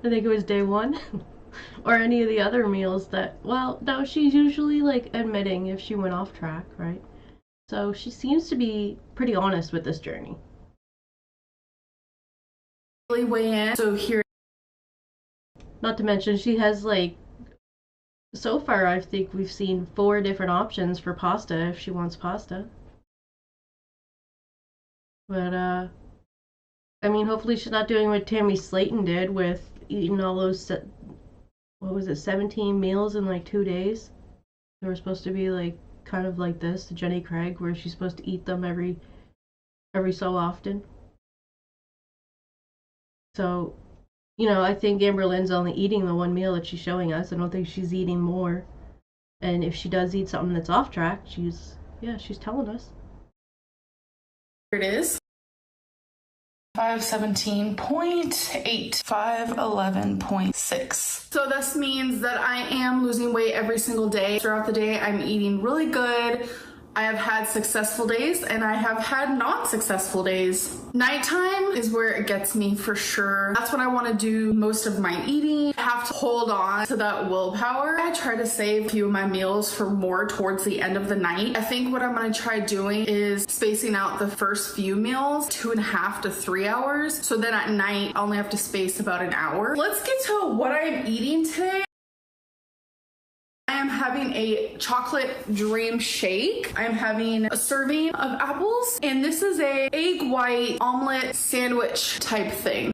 think it was day 1. Or any of the other meals that, well, no, she's usually like admitting if she went off track, right? So she seems to be pretty honest with this journey. weigh in. So here. Not to mention she has like, so far I think we've seen 4 different options for pasta if she wants pasta. But I mean, hopefully she's not doing what Tammy Slayton did with eating all those, what was it, 17 meals in like 2 days? They were supposed to be like kind of like this, Jenny Craig, where she's supposed to eat them every so often. So, you know, I think Amberlynn's only eating the 1 meal that she's showing us. I don't think she's eating more. And if she does eat something that's off track, she's telling us. Here it is. 517.8, 511.6. So this means that I am losing weight every single day. Throughout the day, I'm eating really good. I have had successful days and I have had not successful days. Nighttime is where it gets me for sure. That's when I want to do most of my eating. I have to hold on to that willpower. I try to save a few of my meals for more towards the end of the night. I think what I'm going to try doing is spacing out the first few meals 2.5 to 3 hours. So then at night, I only have to space about an hour. Let's get to what I'm eating today. I am having a chocolate dream shake. I'm having a serving of apples, and this is a egg white omelet sandwich type thing.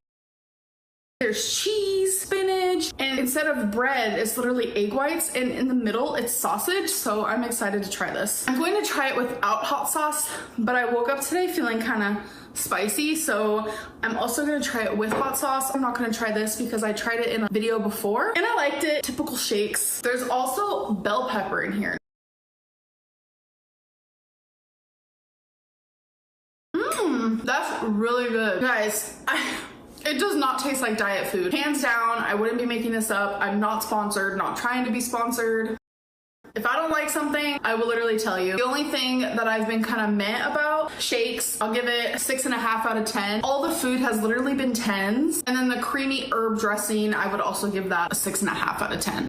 There's cheese, spinach, and instead of bread, it's literally egg whites, and in the middle, it's sausage, so I'm excited to try this. I'm going to try it without hot sauce, but I woke up today feeling kind of spicy, so I'm also going to try it with hot sauce. I'm not going to try this because I tried it in a video before, and I liked it. Typical shakes. There's also bell pepper in here. That's really good. Guys, it does not taste like diet food. Hands down, I wouldn't be making this up. I'm not sponsored, not trying to be sponsored. If I don't like something, I will literally tell you. The only thing that I've been kind of meh about shakes, I'll give it 6.5 out of 10. All the food has literally been 10s. And then the creamy herb dressing, I would also give that a 6.5 out of 10.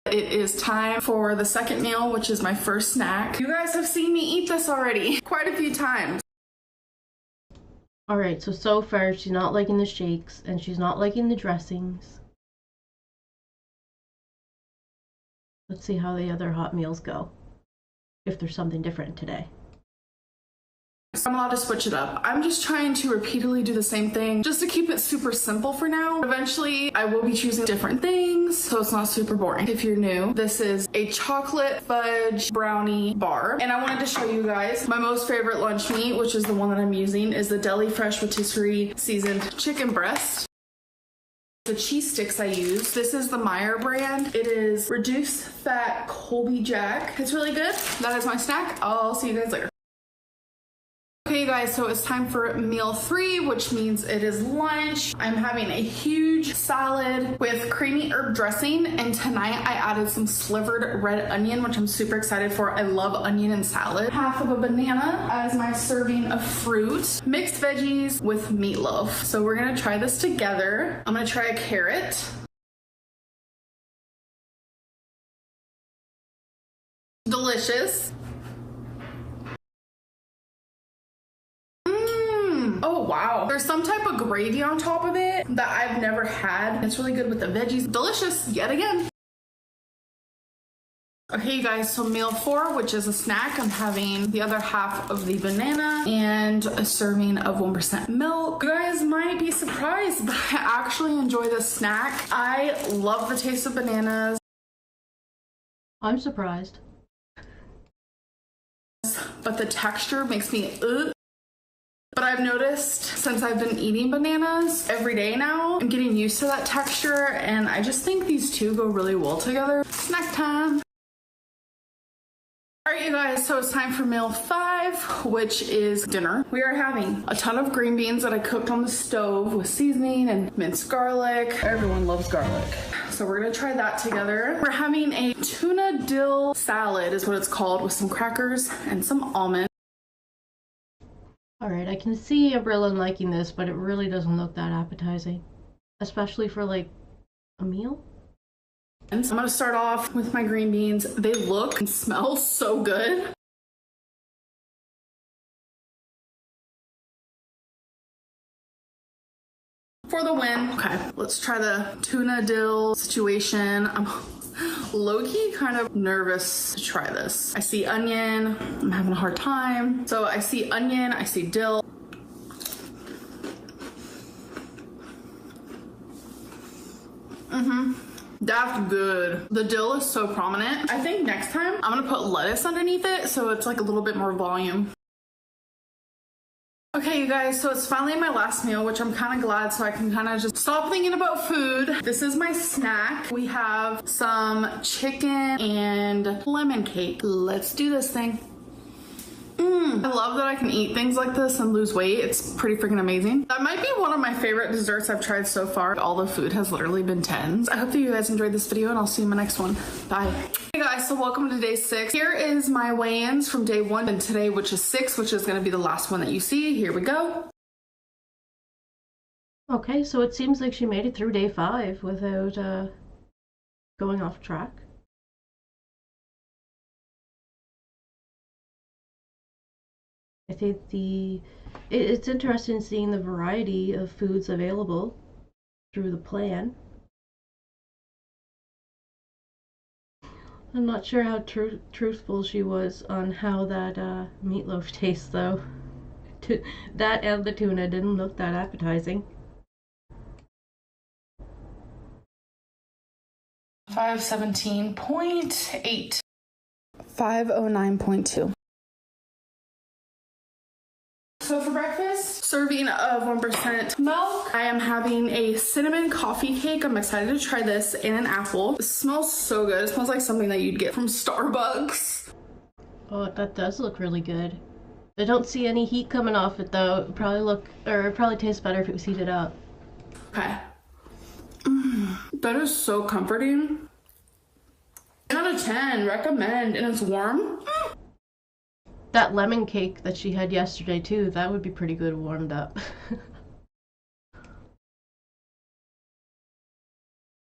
It is time for the second meal, which is my first snack. You guys have seen me eat this already quite a few times. Alright, so far she's not liking the shakes and she's not liking the dressings. Let's see how the other hot meals go. If there's something different today. I'm allowed to switch it up. I'm just trying to repeatedly do the same thing just to keep it super simple for now. Eventually, I will be choosing different things, so it's not super boring. If you're new, this is a chocolate fudge brownie bar. And I wanted to show you guys my most favorite lunch meat, which is the one that I'm using, is the Deli Fresh Rotisserie seasoned chicken breast. The cheese sticks I use, this is the Meyer brand. It is reduced fat Colby Jack. It's really good. That is my snack. I'll see you guys later. Okay, guys, so it's time for meal 3, which means it is lunch. I'm having a huge salad with creamy herb dressing, and tonight I added some slivered red onion, which I'm super excited for. I love onion in salad. Half of a banana as my serving of fruit. Mixed veggies with meatloaf. So we're gonna try this together. I'm gonna try a carrot. Delicious. Oh wow. There's some type of gravy on top of it that I've never had. It's really good with the veggies. Delicious yet again. Okay, you guys, so meal 4, which is a snack, I'm having the other half of the banana and a serving of 1% milk. You guys might be surprised, but I actually enjoy this snack. I love the taste of bananas. I'm surprised. But the texture makes me ugh. But I've noticed since I've been eating bananas every day now, I'm getting used to that texture, and I just think these two go really well together. Snack time. All right, you guys, so it's time for meal 5, which is dinner. We are having a ton of green beans that I cooked on the stove with seasoning and minced garlic. Everyone loves garlic. So we're gonna try that together. We're having a tuna dill salad is what it's called, with some crackers and some almonds. Alright, I can see Amberlynn liking this, but it really doesn't look that appetizing. Especially for like a meal. I'm gonna start off with my green beans. They look and smell so good. For the win. Okay, let's try the tuna dill situation. I'm low-key kind of nervous to try this. I see onion, I'm having a hard time. So I see onion, I see dill. That's good. The dill is so prominent. I think next time I'm gonna put lettuce underneath it so it's like a little bit more volume. Okay, you guys, so it's finally my last meal, which I'm kind of glad, so I can kind of just stop thinking about food. This is my snack. We have some chicken and lemon cake. Let's do this thing. I love that I can eat things like this and lose weight. It's pretty freaking amazing. That might be one of my favorite desserts I've tried so far. All the food has literally been 10s. I hope that you guys enjoyed this video, and I'll see you in my next one. Bye. Hey guys, so welcome to day 6. Here is my weigh-ins from day 1 and today, which is 6, which is going to be the last one that you see. Here we go. Okay, so it seems like she made it through day 5 without going off track. I think it's interesting seeing the variety of foods available through the plan. I'm not sure how truthful she was on how that meatloaf tastes, though. That and the tuna didn't look that appetizing. 517.8. 509.2. So for breakfast, serving of 1% milk. I am having a cinnamon coffee cake. I'm excited to try this, and an apple. It smells so good. It smells like something that you'd get from Starbucks. Oh, that does look really good. I don't see any heat coming off it though. It'd probably tastes better if it was heated up. Okay. That is so comforting. 10 out of 10, recommend, and it's warm. That lemon cake that she had yesterday too, that would be pretty good warmed up.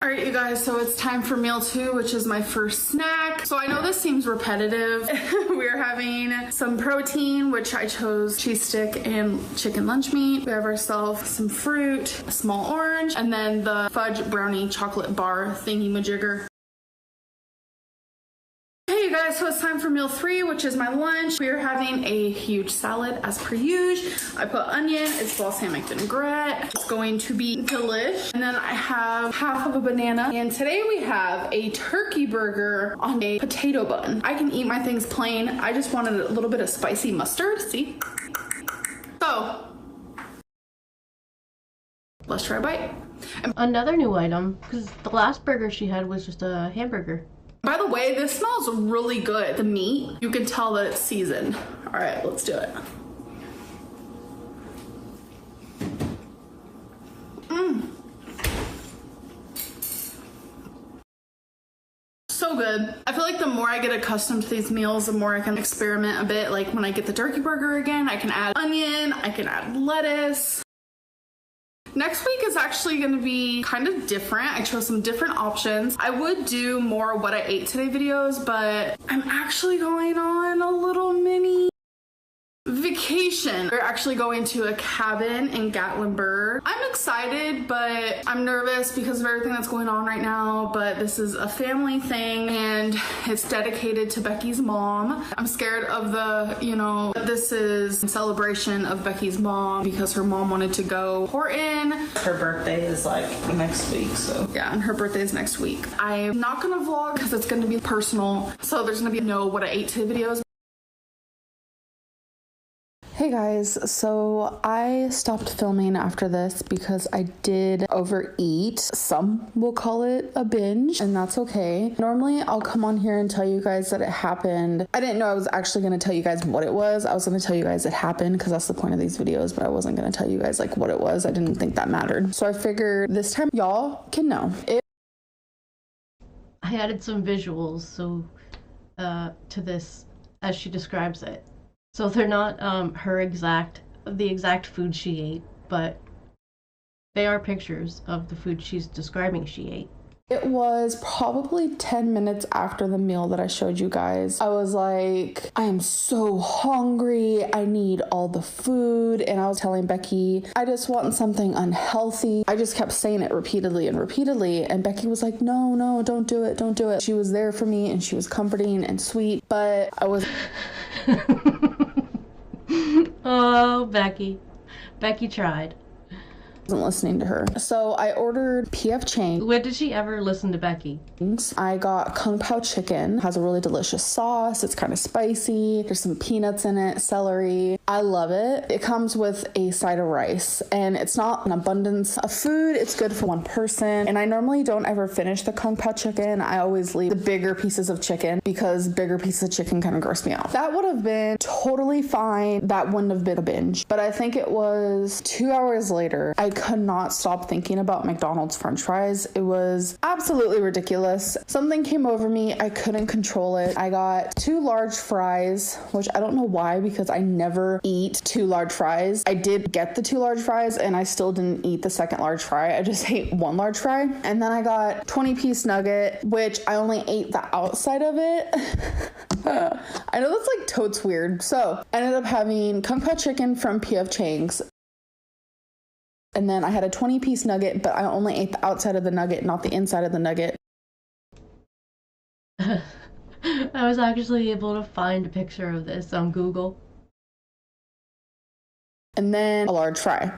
Alright, you guys, so it's time for meal 2, which is my first snack. So I know this seems repetitive. We're having some protein, which I chose cheese stick and chicken lunch meat. We have ourselves some fruit, a small orange, and then the fudge brownie chocolate bar thingy-majigger. Hey you guys, so it's time for meal 3, which is my lunch. We are having a huge salad as per usual. I put onion, it's balsamic vinaigrette. It's going to be delish. And then I have half of a banana. And today we have a turkey burger on a potato bun. I can eat my things plain. I just wanted a little bit of spicy mustard, see? So, let's try a bite. Another new item, because the last burger she had was just a hamburger. By the way, this smells really good. The meat, you can tell that it's seasoned. All right, let's do it. So good. I feel like the more I get accustomed to these meals, the more I can experiment a bit. Like when I get the turkey burger again, I can add onion, I can add lettuce. Next week is actually going to be kind of different. I chose some different options. I would do more what I ate today videos, but I'm actually going on a little mini vacation. We're actually going to a cabin in Gatlinburg. I'm excited, but I'm nervous because of everything that's going on right now, but this is a family thing and it's dedicated to Becky's mom. I'm scared of this is a celebration of Becky's mom because her mom wanted to go Horton. Her birthday is like next week, so. Yeah, and her birthday is next week. I'm not gonna vlog because it's gonna be personal, so there's gonna be no what I ate today videos. Hey guys, so I stopped filming after this because I did overeat. Some will call it a binge, and that's okay. Normally I'll come on here and tell you guys that it happened. I didn't know I was actually going to tell you guys what it was. I was going to tell you guys it happened because that's the point of these videos, but I wasn't going to tell you guys like what it was. I didn't think that mattered. So I figured this time y'all can know. I added some visuals to this as she describes it. So they're not the exact food she ate, but they are pictures of the food she's describing she ate. It was probably 10 minutes after the meal that I showed you guys. I was like, I am so hungry. I need all the food. And I was telling Becky, I just want something unhealthy. I just kept saying it repeatedly and repeatedly. And Becky was like, no, don't do it. Don't do it. She was there for me and she was comforting and sweet, but I was... Oh, Becky. Becky tried. Wasn't listening to her. So I ordered PF Chang. When did she ever listen to Becky? I got Kung Pao chicken. It has a really delicious sauce. It's kind of spicy. There's some peanuts in it, celery. I love it. It comes with a side of rice and it's not an abundance of food. It's good for one person. And I normally don't ever finish the Kung Pao chicken. I always leave the bigger pieces of chicken because bigger pieces of chicken kind of gross me out. That would have been totally fine. That wouldn't have been a binge. But I think it was 2 hours later. I could not stop thinking about McDonald's French fries. It was absolutely ridiculous. Something came over me. I couldn't control it. I got 2 large fries, which I don't know why because I never eat 2 large fries. I did get the 2 large fries and I still didn't eat the second large fry. I just ate 1 large fry. And then I got 20-piece nugget, which I only ate the outside of it. I know that's like totes weird. So I ended up having Kung Pao chicken from PF Chang's. And then I had a 20-piece nugget, but I only ate the outside of the nugget, not the inside of the nugget. I was actually able to find a picture of this on Google. And then a large fry.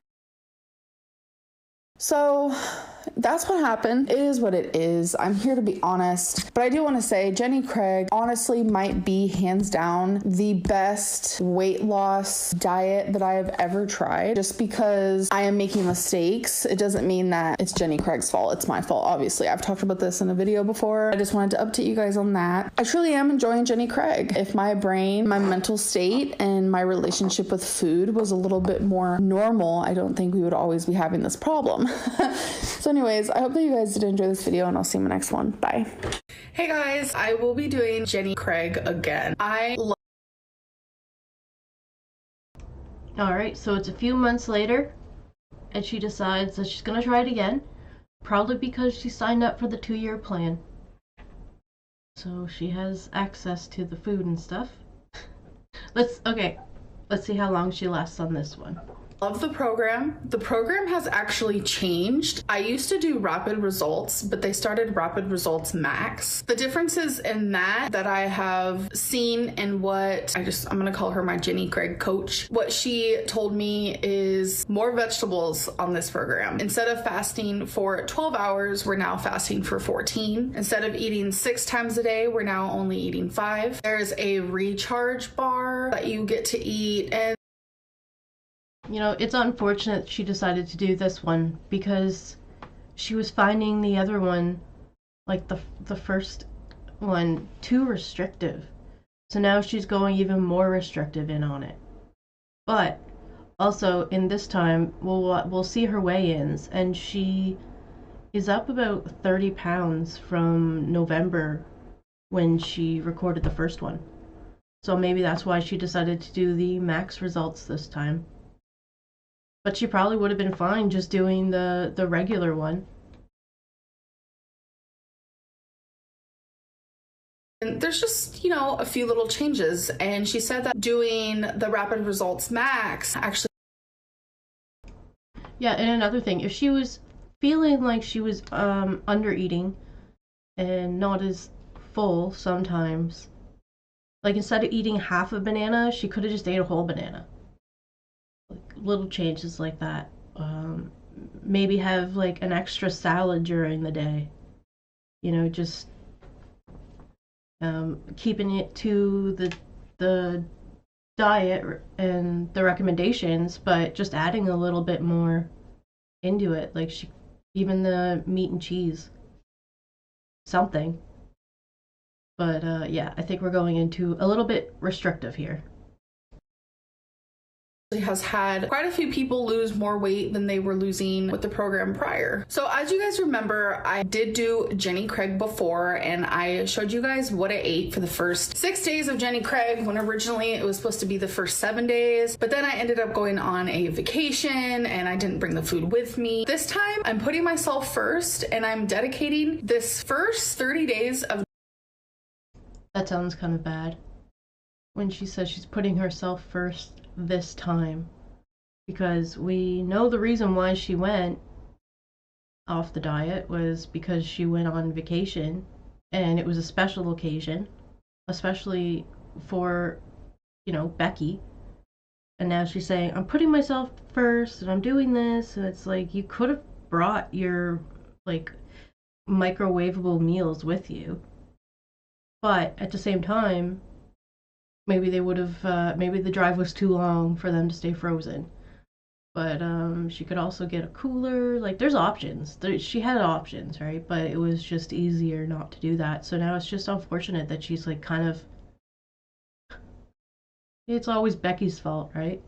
So that's what happened. It is what it is. I'm here to be honest. But I do want to say Jenny Craig honestly might be hands down the best weight loss diet that I have ever tried. Just because I am making mistakes, it doesn't mean that it's Jenny Craig's fault. It's my fault, obviously. I've talked about this in a video before. I just wanted to update you guys on that. I truly am enjoying Jenny Craig. If my brain, my mental state, and my relationship with food was a little bit more normal, I don't think we would always be having this problem. So anyways, I hope that you guys did enjoy this video, and I'll see you in the next one. Bye. Hey guys, I will be doing Jenny Craig again. Alright, so it's a few months later, and she decides that she's gonna try it again. Probably because she signed up for the 2-year plan. So she has access to the food and stuff. Let's see how long she lasts on this one. Love the program. The program has actually changed. I used to do rapid results, but they started rapid results max. The differences in that I have seen and what I'm gonna call her my Jenny Craig coach. What she told me is more vegetables on this program. Instead of fasting for 12 hours, we're now fasting for 14. Instead of eating 6 times a day, we're now only eating 5. There's a recharge bar that you get to eat, and you know, it's unfortunate she decided to do this one because she was finding the other one, like the first one, too restrictive. So now she's going even more restrictive in on it. But also in this time, we'll see her weigh-ins, and she is up about 30 pounds from November when she recorded the first one. So maybe that's why she decided to do the max results this time. But she probably would have been fine just doing the regular one. And there's just, you know, a few little changes. And she said that doing the rapid results max actually. Yeah, and another thing, if she was feeling like she was under eating and not as full sometimes, like instead of eating half a banana, she could have just ate a whole banana. Little changes like that. Maybe have like an extra salad during the day. You know, just keeping it to the diet and the recommendations, but just adding a little bit more into it, like even the meat and cheese, something. But yeah, I think we're going into a little bit restrictive here. Has had quite a few people lose more weight than they were losing with the program prior. So as you guys remember, I did do Jenny Craig before, and I showed you guys what I ate for the first 6 days of Jenny Craig, when originally it was supposed to be the first 7 days, but then I ended up going on a vacation and I didn't bring the food with me. This time I'm putting myself first, and I'm dedicating this first 30 days of. That sounds kind of bad when she says she's putting herself first this time, because we know the reason why she went off the diet was because she went on vacation, and it was a special occasion, especially for, you know, Becky. And now she's saying, I'm putting myself first and I'm doing this, and it's like, you could have brought your like microwavable meals with you, but at the same time, maybe they would have, maybe the drive was too long for them to stay frozen. But she could also get a cooler. Like, there's options. She had options, right? But it was just easier not to do that. So now it's just unfortunate that she's like kind of. It's always Becky's fault, right?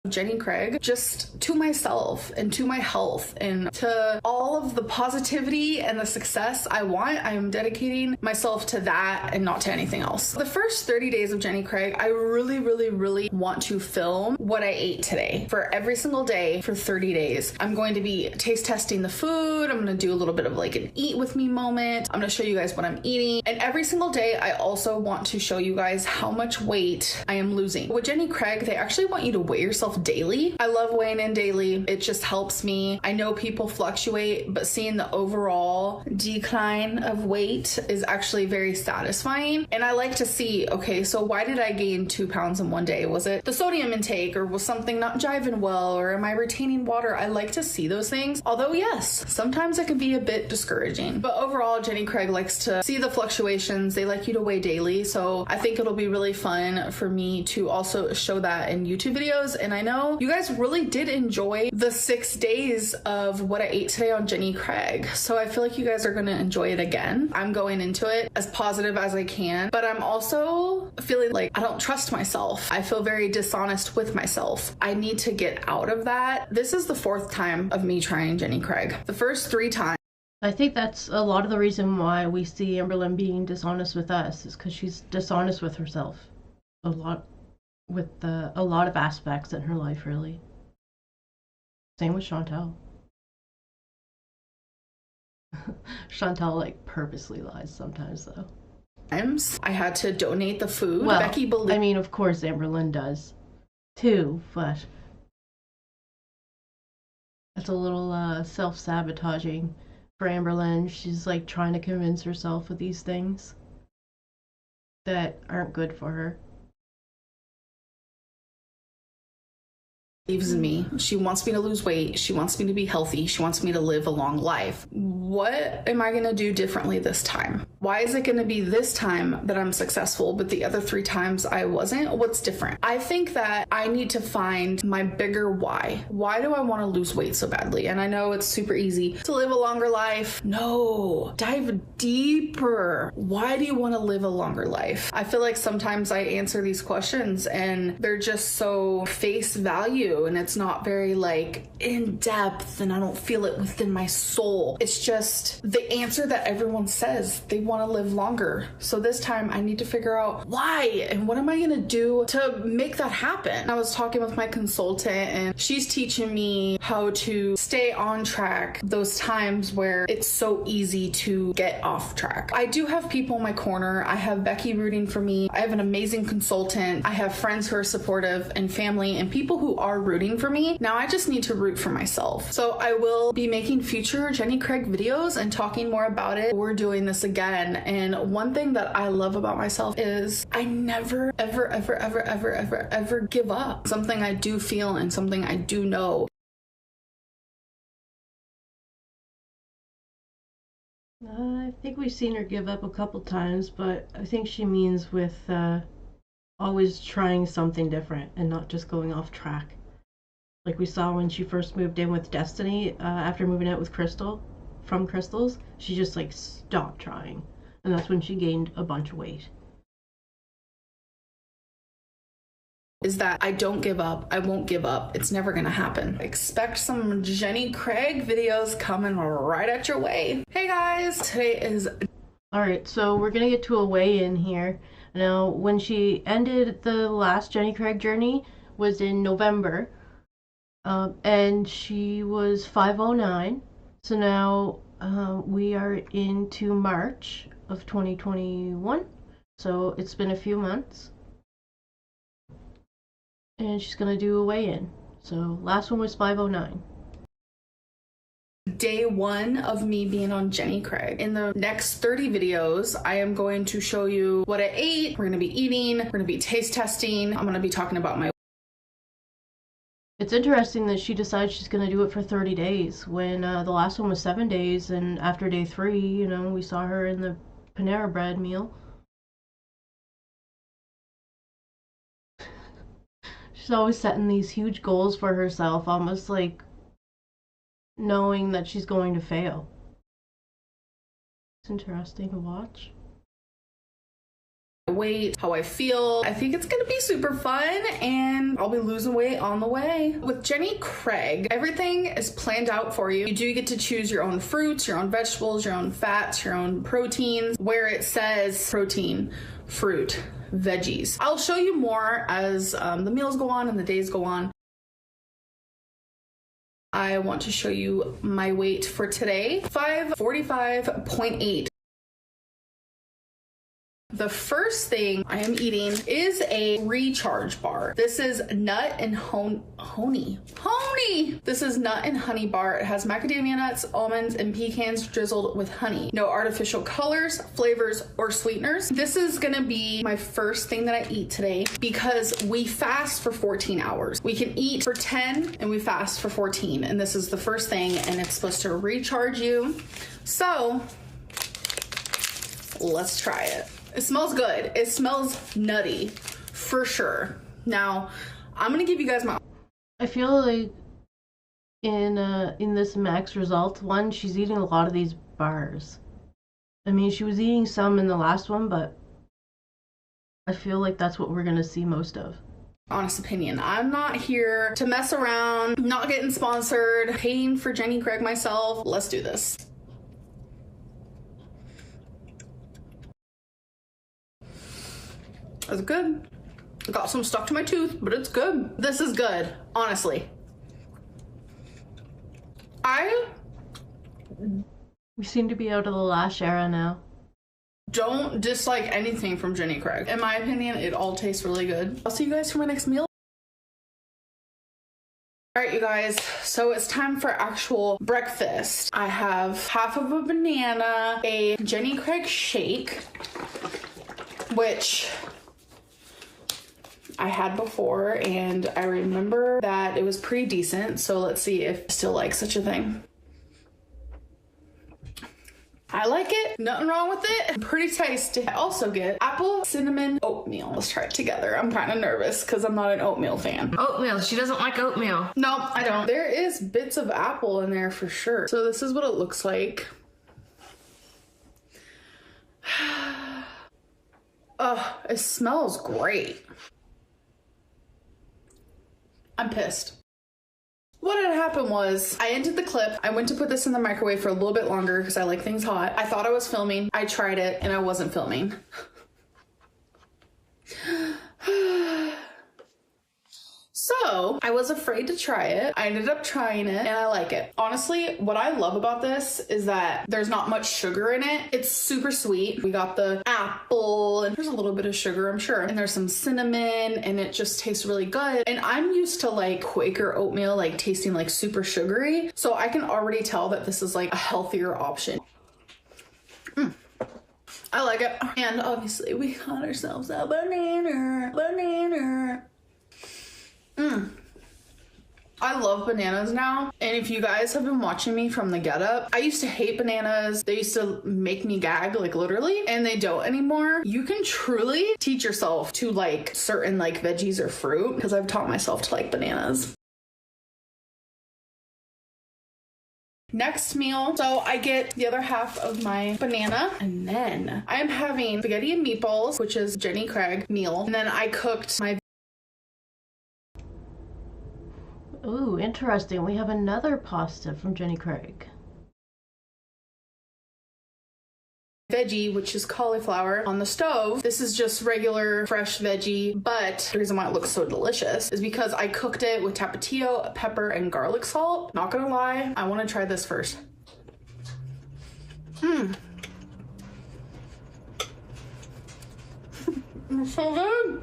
Jenny Craig, just to myself and to my health and to all of the positivity and the success I want. I am dedicating myself to that and not to anything else. The first 30 days of Jenny Craig, I really, really, really want to film what I ate today for every single day for 30 days. I'm going to be taste testing the food. I'm going to do a little bit of like an eat with me moment. I'm going to show you guys what I'm eating. And every single day, I also want to show you guys how much weight I am losing. With Jenny Craig, they actually want you to weigh yourself myself daily. I love weighing in daily. It just helps me. I know people fluctuate, but seeing the overall decline of weight is actually very satisfying. And I like to see, okay, so why did I gain 2 pounds in one day? Was it the sodium intake, or was something not jiving well, or am I retaining water? I like to see those things. Although yes, sometimes it can be a bit discouraging. But overall, Jenny Craig likes to see the fluctuations. They like you to weigh daily. So I think it'll be really fun for me to also show that in YouTube videos. And I know you guys really did enjoy the 6 days of what I ate today on Jenny Craig. So I feel like you guys are going to enjoy it again. I'm going into it as positive as I can, but I'm also feeling like I don't trust myself. I feel very dishonest with myself. I need to get out of that. This is the 4th time of me trying Jenny Craig. The first 3 times, I think that's a lot of the reason why we see Amberlynn being dishonest with us, is because she's dishonest with herself a lot, with a lot of aspects in her life, really. Same with Chantal. Chantal like purposely lies sometimes, though. I had to donate the food. Well, Becky I mean, of course Amberlynn does too, but that's a little self-sabotaging for Amberlynn. She's like trying to convince herself of these things that aren't good for her. believes in me. She wants me to lose weight. She wants me to be healthy. She wants me to live a long life. What am I going to do differently this time? Why is it going to be this time that I'm successful, but the other 3 times I wasn't? What's different? I think that I need to find my bigger why. Why do I want to lose weight so badly? And I know it's super easy to live a longer life. No, dive deeper. Why do you want to live a longer life? I feel like sometimes I answer these questions and they're just so face value, and it's not very like in depth, and I don't feel it within my soul. It's just the answer that everyone says. They want to live longer. So this time I need to figure out why and what am I going to do to make that happen. I was talking with my consultant and she's teaching me how to stay on track those times where it's so easy to get off track. I do have people in my corner. I have Becky rooting for me. I have an amazing consultant. I have friends who are supportive and family and people who are rooting for me. Now I just need to root for myself. So I will be making future Jenny Craig videos and talking more about it. We're doing this again. And one thing that I love about myself is I never, ever give up. Something I do feel and something I do know. I think we've seen her give up a couple times, but I think she means with always trying something different and not just going off track. Like we saw when she first moved in with Destiny, after moving out with from Crystals, she just like stopped trying. And that's when she gained a bunch of weight. Is that I don't give up. I won't give up. It's never gonna happen. Expect some Jenny Craig videos coming right at your way. Hey guys, today is... Alright, so we're gonna get to a weigh-in here. Now, when she ended the last Jenny Craig journey was in November. And she was 509. So now we are into March of 2021. So it's been a few months. And she's gonna do a weigh-in. So last one was 509. Day 1 of me being on Jenny Craig. In the next 30 videos, I am going to show you what I ate. We're gonna be eating, we're gonna be taste testing. I'm gonna be talking about my... It's interesting that she decides she's gonna do it for 30 days when the last one was 7 days, and after day 3, you know, we saw her in the Panera Bread meal. She's always setting these huge goals for herself, almost like knowing that she's going to fail. It's interesting to watch. Weight, how I feel. I think it's gonna be super fun and I'll be losing weight on the way. With Jenny Craig, everything is planned out for you. You do get to choose your own fruits, your own vegetables, your own fats, your own proteins, where it says protein, fruit, veggies. I'll show you more as the meals go on and the days go on. I want to show you my weight for today, 545.8. The first thing I am eating is a recharge bar. This is nut and honey. This is nut and honey bar. It has macadamia nuts, almonds, and pecans drizzled with honey. No artificial colors, flavors, or sweeteners. This is gonna be my first thing that I eat today because we fast for 14 hours. We can eat for 10 and we fast for 14. And this is the first thing, and it's supposed to recharge you. So let's try it. It smells good. It smells nutty for sure. Now, I'm gonna give you guys my... I feel like in this Max results one, she's eating a lot of these bars. I mean, she was eating some in the last one, but I feel like that's what we're gonna see most of. Honest opinion. I'm not here to mess around, not getting sponsored, paying for Jenny Craig myself. Let's do this. That's good. I got some stuck to my tooth, but it's good. This is good, honestly. We seem to be out of the lash era now. Don't dislike anything from Jenny Craig. In my opinion, it all tastes really good. I'll see you guys for my next meal. All right, you guys, so it's time for actual breakfast. I have half of a banana, a Jenny Craig shake, which I had before, and I remember that it was pretty decent, so let's see if I still like such a thing. I like it. Nothing wrong with it. Pretty tasty. I also get apple cinnamon oatmeal. Let's try it together. I'm kind of nervous because I'm not an oatmeal fan. Oatmeal. She doesn't like oatmeal. No, I don't. There is bits of apple in there for sure. So this is what it looks like. Oh, it smells great. I'm pissed. What had happened was I ended the clip. I went to put this in the microwave for a little bit longer because I like things hot. I thought I was filming. I tried it and I wasn't filming. So I was afraid to try it. I ended up trying it and I like it. Honestly, what I love about this is that there's not much sugar in it. It's super sweet. We got the apple and there's a little bit of sugar, I'm sure. And there's some cinnamon and it just tastes really good. And I'm used to like Quaker oatmeal, like tasting like super sugary. So I can already tell that this is like a healthier option. I like it. And obviously we got ourselves a banana. I love bananas now, and if you guys have been watching me from the get up, I used to hate bananas. They used to make me gag, like literally, and they don't anymore. You can truly teach yourself to like certain like veggies or fruit, because I've taught myself to like bananas. Next meal, so I get the other half of my banana, and then I'm having spaghetti and meatballs, which is Jenny Craig meal, and then I cooked my... Ooh, interesting. We have another pasta from Jenny Craig. Veggie, which is cauliflower, on the stove. This is just regular fresh veggie, but the reason why it looks so delicious is because I cooked it with tapatio, pepper, and garlic salt. Not gonna lie, I want to try this first. It's so good.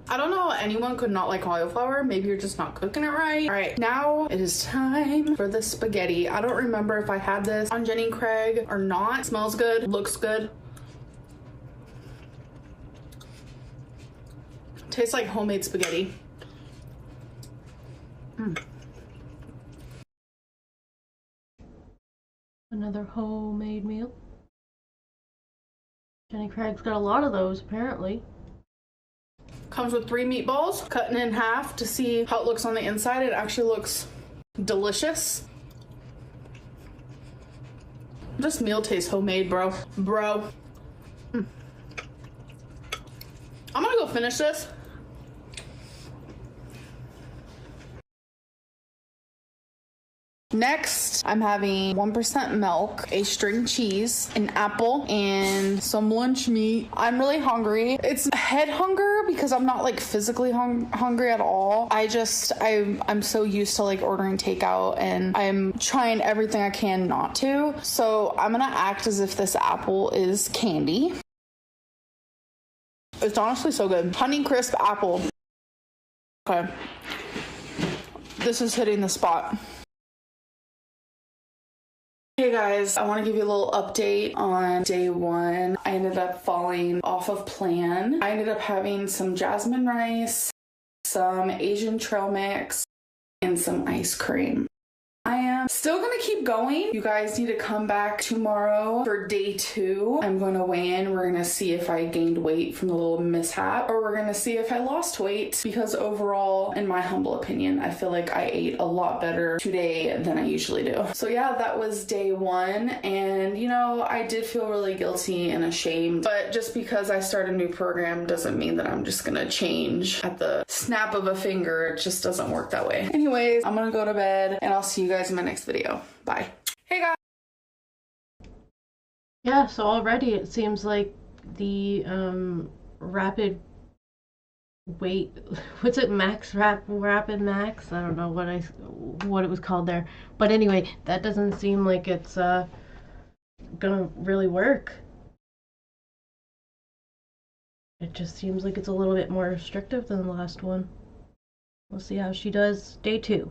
I don't know how anyone could not like cauliflower. Maybe you're just not cooking it right. All right, now it is time for the spaghetti. I don't remember if I had this on Jenny Craig or not. It smells good, looks good. Tastes like homemade spaghetti. Another homemade meal. Jenny Craig's got a lot of those, apparently. Comes with 3 meatballs, cutting in half to see how it looks on the inside. It actually looks delicious. This meal tastes homemade, bro. I'm gonna go finish this. Next, I'm having 1% milk, a string cheese, an apple, and some lunch meat. I'm really hungry. It's head hunger because I'm not like physically hungry at all. I'm so used to like ordering takeout, and I'm trying everything I can not to. So I'm gonna act as if this apple is candy. It's honestly so good. Honey crisp apple. Okay. This is hitting the spot. Hey guys, I want to give you a little update on day one. I ended up falling off of plan. I ended up having some jasmine rice, some Asian trail mix, and some ice cream. I am still gonna keep going. You guys need to come back tomorrow for day 2. I'm gonna weigh in. We're gonna see if I gained weight from the little mishap, or we're gonna see if I lost weight, because overall, in my humble opinion, I feel like I ate a lot better today than I usually do. So yeah, that was day 1, and you know, I did feel really guilty and ashamed, but just because I start a new program doesn't mean that I'm just gonna change at the snap of a finger. It just doesn't work that way. Anyways, I'm gonna go to bed, and I'll see you guys in my next video. Bye. Hey guys. Yeah, so already it seems like the rapid weight, what's it, rapid max? I don't know what it was called there. But anyway, that doesn't seem like it's gonna really work. It just seems like it's a little bit more restrictive than the last one. We'll see how she does day 2.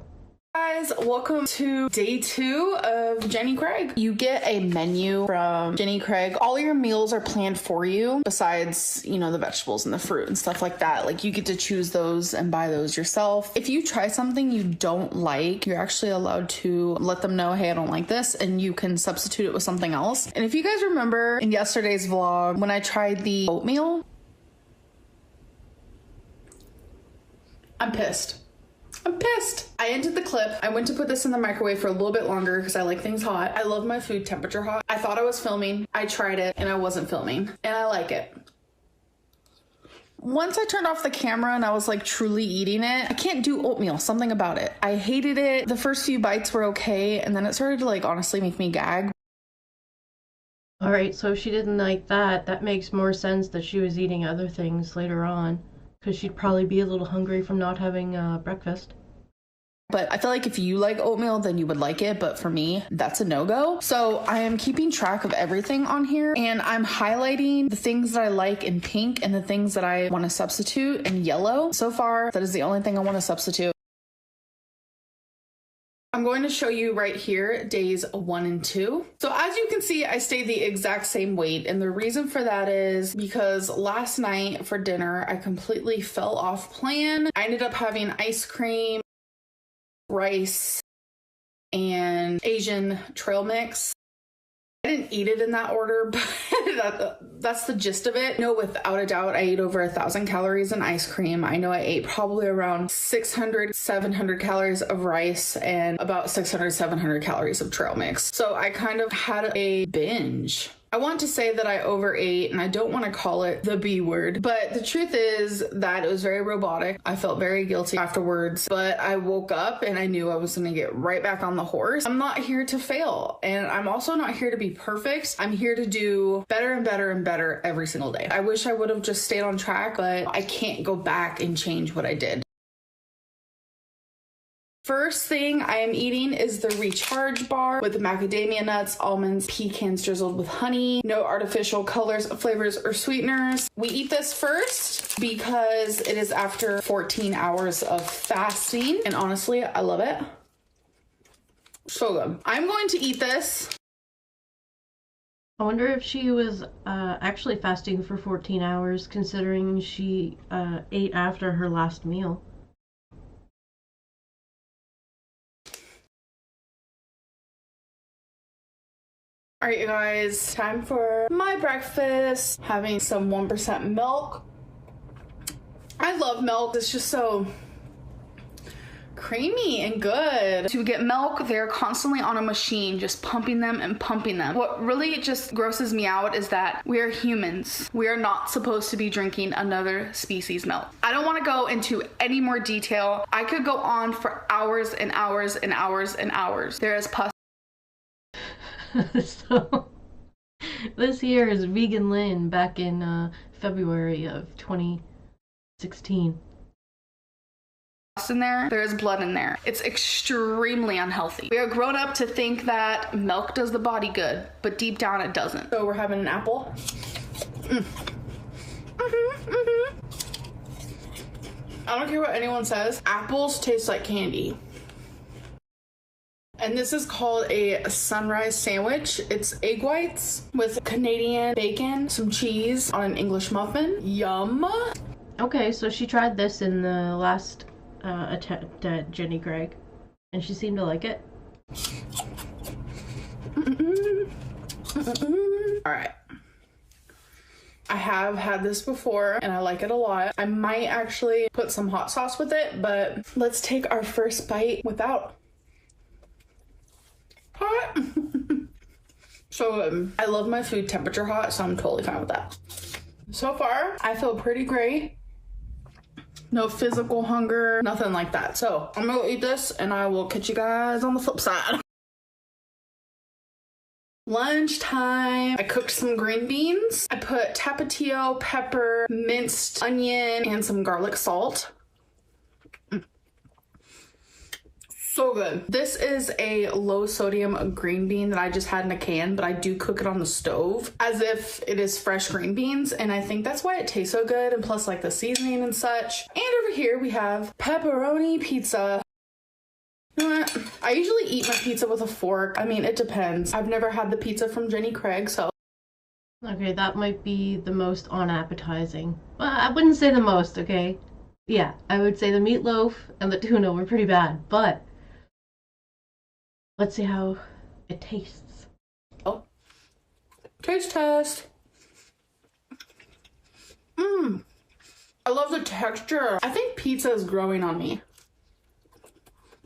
Guys, welcome to day 2 of Jenny Craig. You get a menu from Jenny Craig. All your meals are planned for you, besides, you know, the vegetables and the fruit and stuff like that. Like, you get to choose those and buy those yourself. If you try something you don't like, you're actually allowed to let them know, hey, I don't like this, and you can substitute it with something else. And if you guys remember in yesterday's vlog, when I tried the oatmeal, I'm pissed. I'm pissed. I ended the clip. I went to put this in the microwave for a little bit longer because I like things hot. I love my food temperature hot. I thought I was filming. I tried it and I wasn't filming, and I like it. Once I turned off the camera and I was like truly eating it, I can't do oatmeal, something about it. I hated it. The first few bites were okay, and then it started to like honestly make me gag. Alright, so if she didn't like that, that makes more sense that she was eating other things later on, because she'd probably be a little hungry from not having breakfast. But I feel like if you like oatmeal, then you would like it. But for me, that's a no-go. So I am keeping track of everything on here, and I'm highlighting the things that I like in pink and the things that I want to substitute in yellow. So far, that is the only thing I want to substitute. I'm going to show you right here days 1 and 2. So as you can see, I stayed the exact same weight, and the reason for that is because last night for dinner I completely fell off plan. I ended up having ice cream, rice, and Asian trail mix. I didn't eat it in that order, but that's the gist of it. No, without a doubt, I ate over 1,000 calories in ice cream. I know I ate probably around 600, 700 calories of rice and about 600, 700 calories of trail mix. So I kind of had a binge. I want to say that I overate, and I don't want to call it the B word, but the truth is that it was very robotic. I felt very guilty afterwards, but I woke up and I knew I was going to get right back on the horse. I'm not here to fail, and I'm also not here to be perfect. I'm here to do better and better and better every single day. I wish I would have just stayed on track, but I can't go back and change what I did. First thing I am eating is the Recharge bar with macadamia nuts, almonds, pecans drizzled with honey, no artificial colors, flavors, or sweeteners. We eat this first because it is after 14 hours of fasting, and honestly, I love it. So good. I'm going to eat this. I wonder if she was actually fasting for 14 hours, considering she ate after her last meal. All right, you guys, time for my breakfast. Having some 1% milk. I love milk. It's just so creamy and good. To get milk, they're constantly on a machine, just pumping them and pumping them. What really just grosses me out is that we are humans. We are not supposed to be drinking another species milk. I don't want to go into any more detail. I could go on for hours and hours and hours and hours. There is pus. So, this here is Vegan Lynn back in February of 2016. In there is blood in there. It's extremely unhealthy. We are grown up to think that milk does the body good, but deep down it doesn't. So we're having an apple. I don't care what anyone says, apples taste like candy. And this is called a sunrise sandwich. It's egg whites with Canadian bacon, some cheese on an English muffin. Yum. Okay, so she tried this in the last attempt at Jenny Craig, and she seemed to like it. All right. I have had this before and I like it a lot. I might actually put some hot sauce with it, but let's take our first bite without. Hot. So I love my food temperature hot, so I'm totally fine with that. So far, I feel pretty great. No physical hunger, nothing like that. So I'm gonna go eat this and I will catch you guys on the flip side. Lunchtime. I cooked some green beans. I put tapatio, pepper, minced onion, and some garlic salt. So good. This is a low sodium green bean that I just had in a can, but I do cook it on the stove as if it is fresh green beans. And I think that's why it tastes so good. And plus like the seasoning and such. And over here we have pepperoni pizza. You know what? I usually eat my pizza with a fork. I mean, it depends. I've never had the pizza from Jenny Craig, so. Okay, that might be the most unappetizing. Well, I wouldn't say the most, okay? Yeah, I would say the meatloaf and the tuna were pretty bad, but let's see how it tastes. Oh. Taste test. I love the texture. I think pizza is growing on me.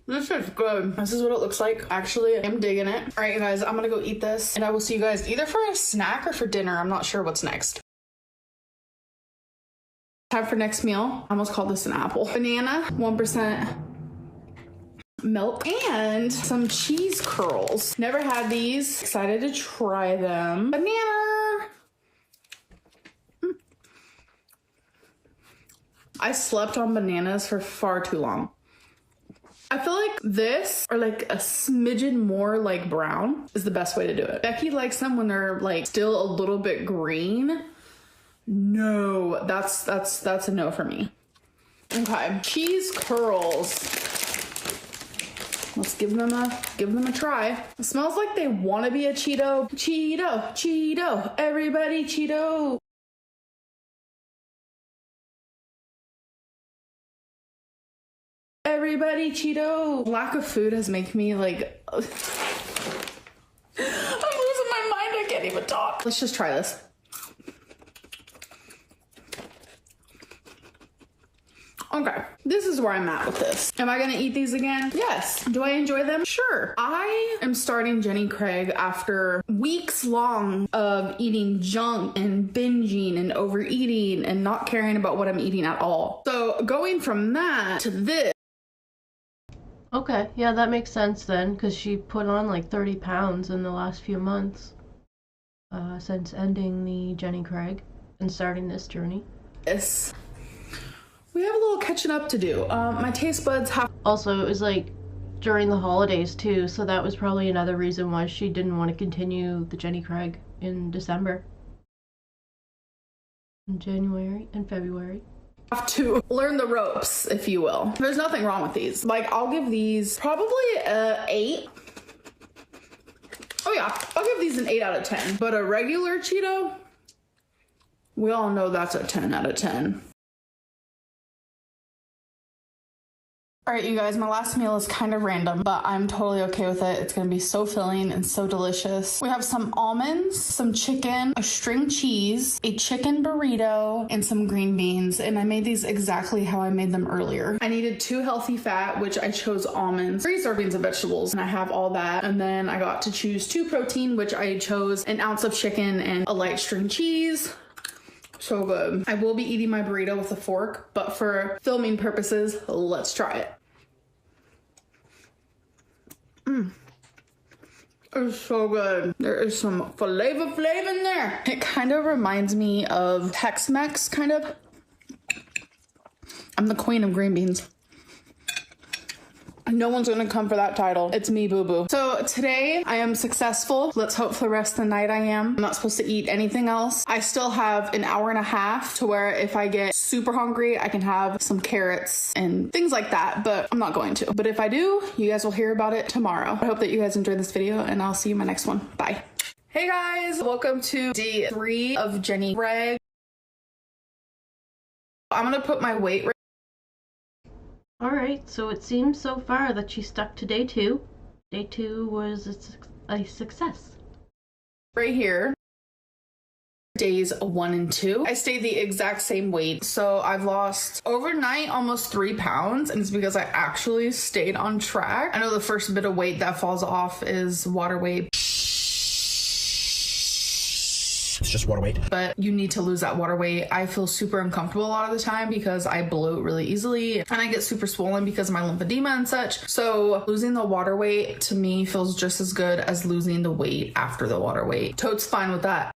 This is good. This is what it looks like. Actually, I'm digging it. All right, you guys, I'm gonna go eat this and I will see you guys either for a snack or for dinner. I'm not sure what's next. Time for next meal. I almost called this an apple. Banana, 1% milk, and some cheese curls. Never had these. Excited to try them. Banana. I slept on bananas for far too long. I feel like this, or like a smidgen more like brown, is the best way to do it. Becky likes them when they're like still a little bit green. No, that's a no for me. Okay, cheese curls. Let's give them a try. It smells like they want to be a Cheeto. Cheeto, Cheeto, everybody Cheeto. Everybody Cheeto. Lack of food has made me like, I'm losing my mind. I can't even talk. Let's just try this. Okay, this is where I'm at with this. Am I gonna eat these again? Yes. Do I enjoy them? Sure. I am starting Jenny Craig after weeks long of eating junk and binging and overeating and not caring about what I'm eating at all. So going from that to this. Okay, yeah, that makes sense then, because she put on like 30 pounds in the last few months since ending the Jenny Craig and starting this journey. Yes. We have a little catching up to do. My taste buds have. Also, it was like during the holidays too, so that was probably another reason why she didn't want to continue the Jenny Craig in December. In January and February. Have to learn the ropes, if you will. There's nothing wrong with these. Like, I'll give these probably a 8. Oh yeah, I'll give these an 8 out of 10. But a regular Cheeto, we all know that's a 10 out of 10. All right, you guys, my last meal is kind of random, but I'm totally okay with it. It's gonna be so filling and so delicious. We have some almonds, some chicken, a string cheese, a chicken burrito, and some green beans. And I made these exactly how I made them earlier. I needed 2 healthy fat, which I chose almonds, 3 servings of vegetables, and I have all that. And then I got to choose 2 protein, which I chose an ounce of chicken and a light string cheese. So good. I will be eating my burrito with a fork, but for filming purposes, let's try it. It's so good. There is some flavor in there. It kind of reminds me of Tex-Mex, kind of. I'm the queen of green beans. No one's gonna come for that title. It's me, boo-boo. So today I am successful. Let's hope for the rest of the night I am. I'm not supposed to eat anything else. I still have an hour and a half to where if I get super hungry, I can have some carrots and things like that, but I'm not going to. But if I do, you guys will hear about it tomorrow. I hope that you guys enjoyed this video and I'll see you in my next one. Bye. Hey guys, welcome to day 3 of Jenny Craig. I'm gonna put my weight right. Alright, so it seems so far that she stuck to day 2. Day 2 was a success. Right here. Days 1 and 2. I stayed the exact same weight. So I've lost overnight almost 3 pounds, and it's because I actually stayed on track. I know the first bit of weight that falls off is water weight. It's just water weight. But you need to lose that water weight. I feel super uncomfortable a lot of the time because I bloat really easily and I get super swollen because of my lymphedema and such. So losing the water weight to me feels just as good as losing the weight after the water weight. Totes fine with that.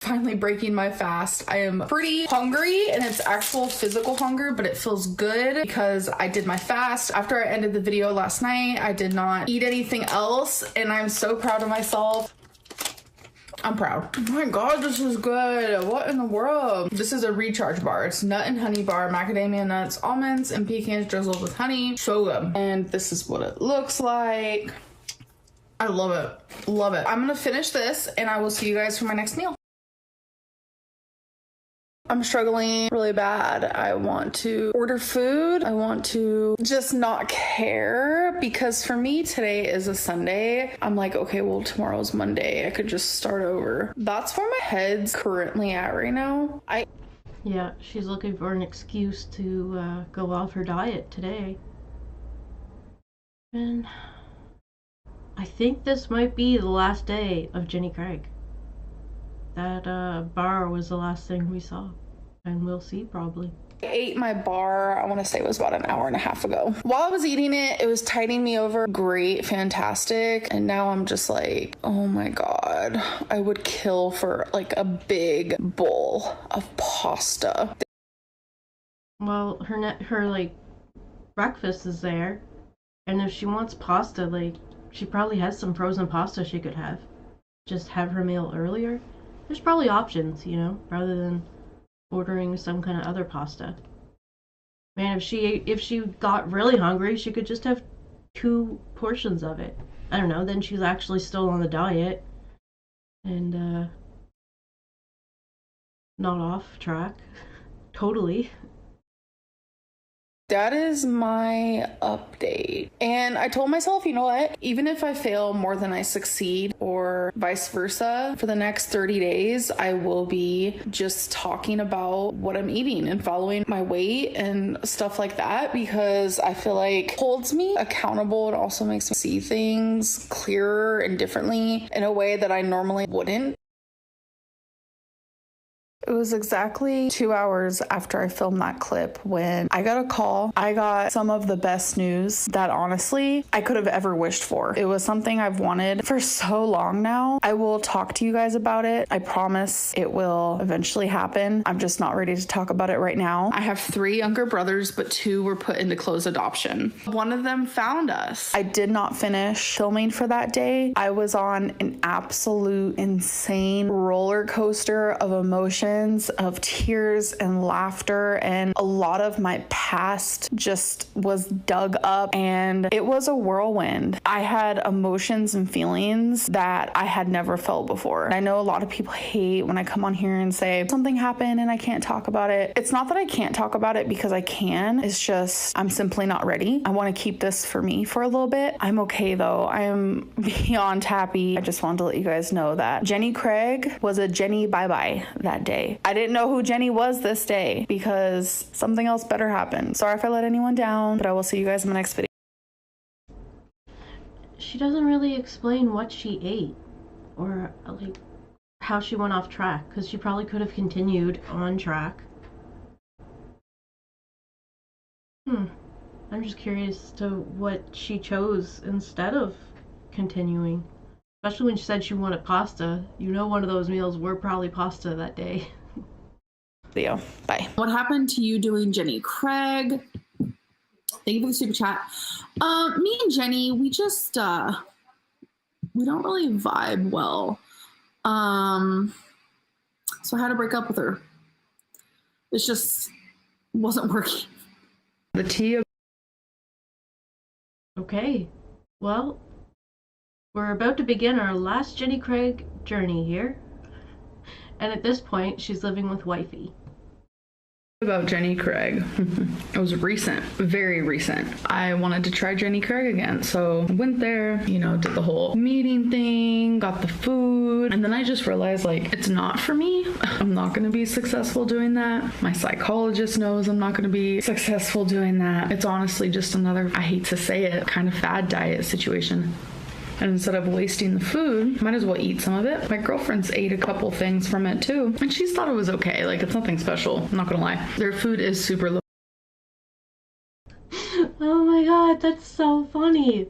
Finally breaking my fast. I am pretty hungry and it's actual physical hunger, but it feels good because I did my fast. After I ended the video last night, I did not eat anything else and I'm so proud of myself. I'm proud. Oh my god, this is good. What in the world? This is a recharge bar. It's nut and honey bar, macadamia nuts, almonds, and pecans drizzled with honey. So good. And this is what it looks like. I love it. Love it. I'm gonna finish this and I will see you guys for my next meal. I'm struggling really bad. I want to order food. I want to just not care because for me today is a Sunday. I'm like, okay, well tomorrow's Monday. I could just start over. That's where my head's currently at right now. Yeah, she's looking for an excuse to go off her diet today. And I think this might be the last day of Jenny Craig. That bar was the last thing we saw, and we'll see probably. I ate my bar, I want to say it was about an hour and a half ago. While I was eating it, it was tiding me over. Great, fantastic. And now I'm just like, oh my god, I would kill for like a big bowl of pasta. Well, her like breakfast is there, and if she wants pasta, like she probably has some frozen pasta she could have. Just have her meal earlier. There's probably options, you know, rather than ordering some kind of other pasta. Man, if she got really hungry, she could just have 2 portions of it. I don't know, then she's actually still on the diet and not off track totally. That is my update. And I told myself, you know what? Even if I fail more than I succeed or vice versa, for the next 30 days, I will be just talking about what I'm eating and following my weight and stuff like that because I feel like it holds me accountable. It also makes me see things clearer and differently in a way that I normally wouldn't. It was exactly 2 hours after I filmed that clip when I got a call. I got some of the best news that honestly I could have ever wished for. It was something I've wanted for so long now. I will talk to you guys about it. I promise it will eventually happen. I'm just not ready to talk about it right now. I have 3 younger brothers, but 2 were put into closed adoption. One of them found us. I did not finish filming for that day. I was on an absolute insane roller coaster of emotions whirlwinds of tears and laughter, and a lot of my past just was dug up, and it was a whirlwind. I had emotions and feelings that I had never felt before. I know a lot of people hate when I come on here and say something happened and I can't talk about it. It's not that I can't talk about it, because I can. It's just I'm simply not ready. I want to keep this for me for a little bit. I'm okay though. I am beyond happy. I just wanted to let you guys know that Jenny Craig was a Jenny bye-bye that day. I didn't know who Jenny was this day because something else better happen. Sorry if I let anyone down, but I will see you guys in my next video. She doesn't really explain what she ate or like how she went off track, because she probably could have continued on track. I'm just curious to what she chose instead of continuing. Especially when she said she wanted pasta. You know, one of those meals were probably pasta that day. Video. Bye. What happened to you doing Jenny Craig? Thank you for the super chat. Me and Jenny, we just we don't really vibe well. So I had to break up with her. It just wasn't working. The tea. Okay, well, we're about to begin our last Jenny Craig journey here. And at this point, she's living with wifey. About Jenny Craig. It was recent, very recent. I wanted to try Jenny Craig again, so I went there, you know, did the whole meeting thing, got the food, and then I just realized, like, it's not for me. I'm not going to be successful doing that. My psychologist knows I'm not going to be successful doing that. It's honestly just another, I hate to say it, kind of fad diet situation. And instead of wasting the food, might as well eat some of it. My girlfriends ate a couple things from it too, and she's thought it was okay. Like, it's nothing special, I'm not gonna lie. Their food is super low. Oh my god, that's so funny.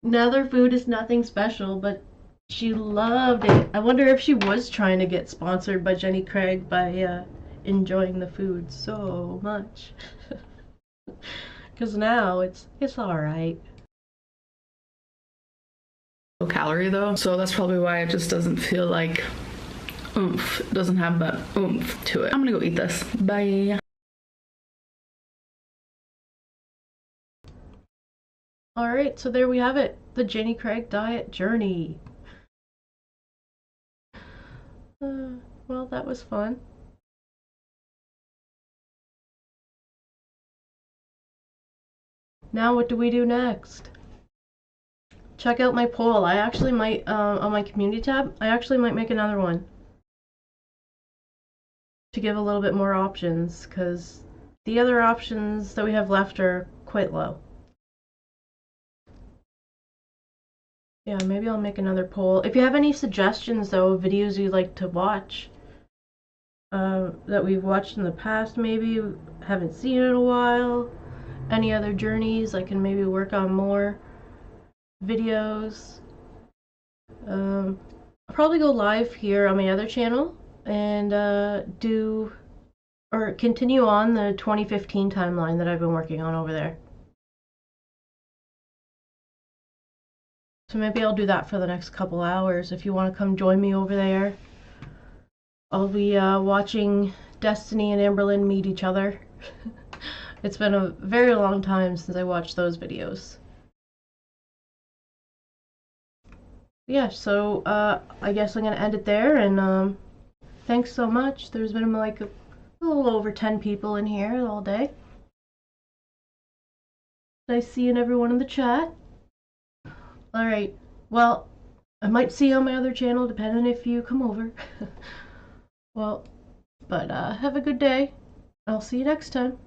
Now their food is nothing special, but she loved it. I wonder if she was trying to get sponsored by Jenny Craig by enjoying the food so much. Because now it's alright. Calorie though, so that's probably why it just doesn't feel like oomph. It doesn't have that oomph to it. I'm gonna go eat this. Bye. Alright, so there we have it. The Jenny Craig diet journey. Well, that was fun. Now what do we do next? Check out my poll. I actually might, on my community tab, I actually might make another one to give a little bit more options, because the other options that we have left are quite low. Yeah, maybe I'll make another poll. If you have any suggestions, though, of videos you'd like to watch, that we've watched in the past, maybe haven't seen in a while, any other journeys, I can maybe work on more videos. I'll probably go live here on my other channel and continue on the 2015 timeline that I've been working on over there. So maybe I'll do that for the next couple hours if you want to come join me over there. I'll be watching Destiny and Amberlynn meet each other. It's been a very long time since I watched those videos. Yeah, so I guess I'm gonna end it there, and thanks so much. There's been like a little over 10 people in here all day. Nice seeing everyone in the chat. Alright, well, I might see you on my other channel depending if you come over. Well, but have a good day. I'll see you next time.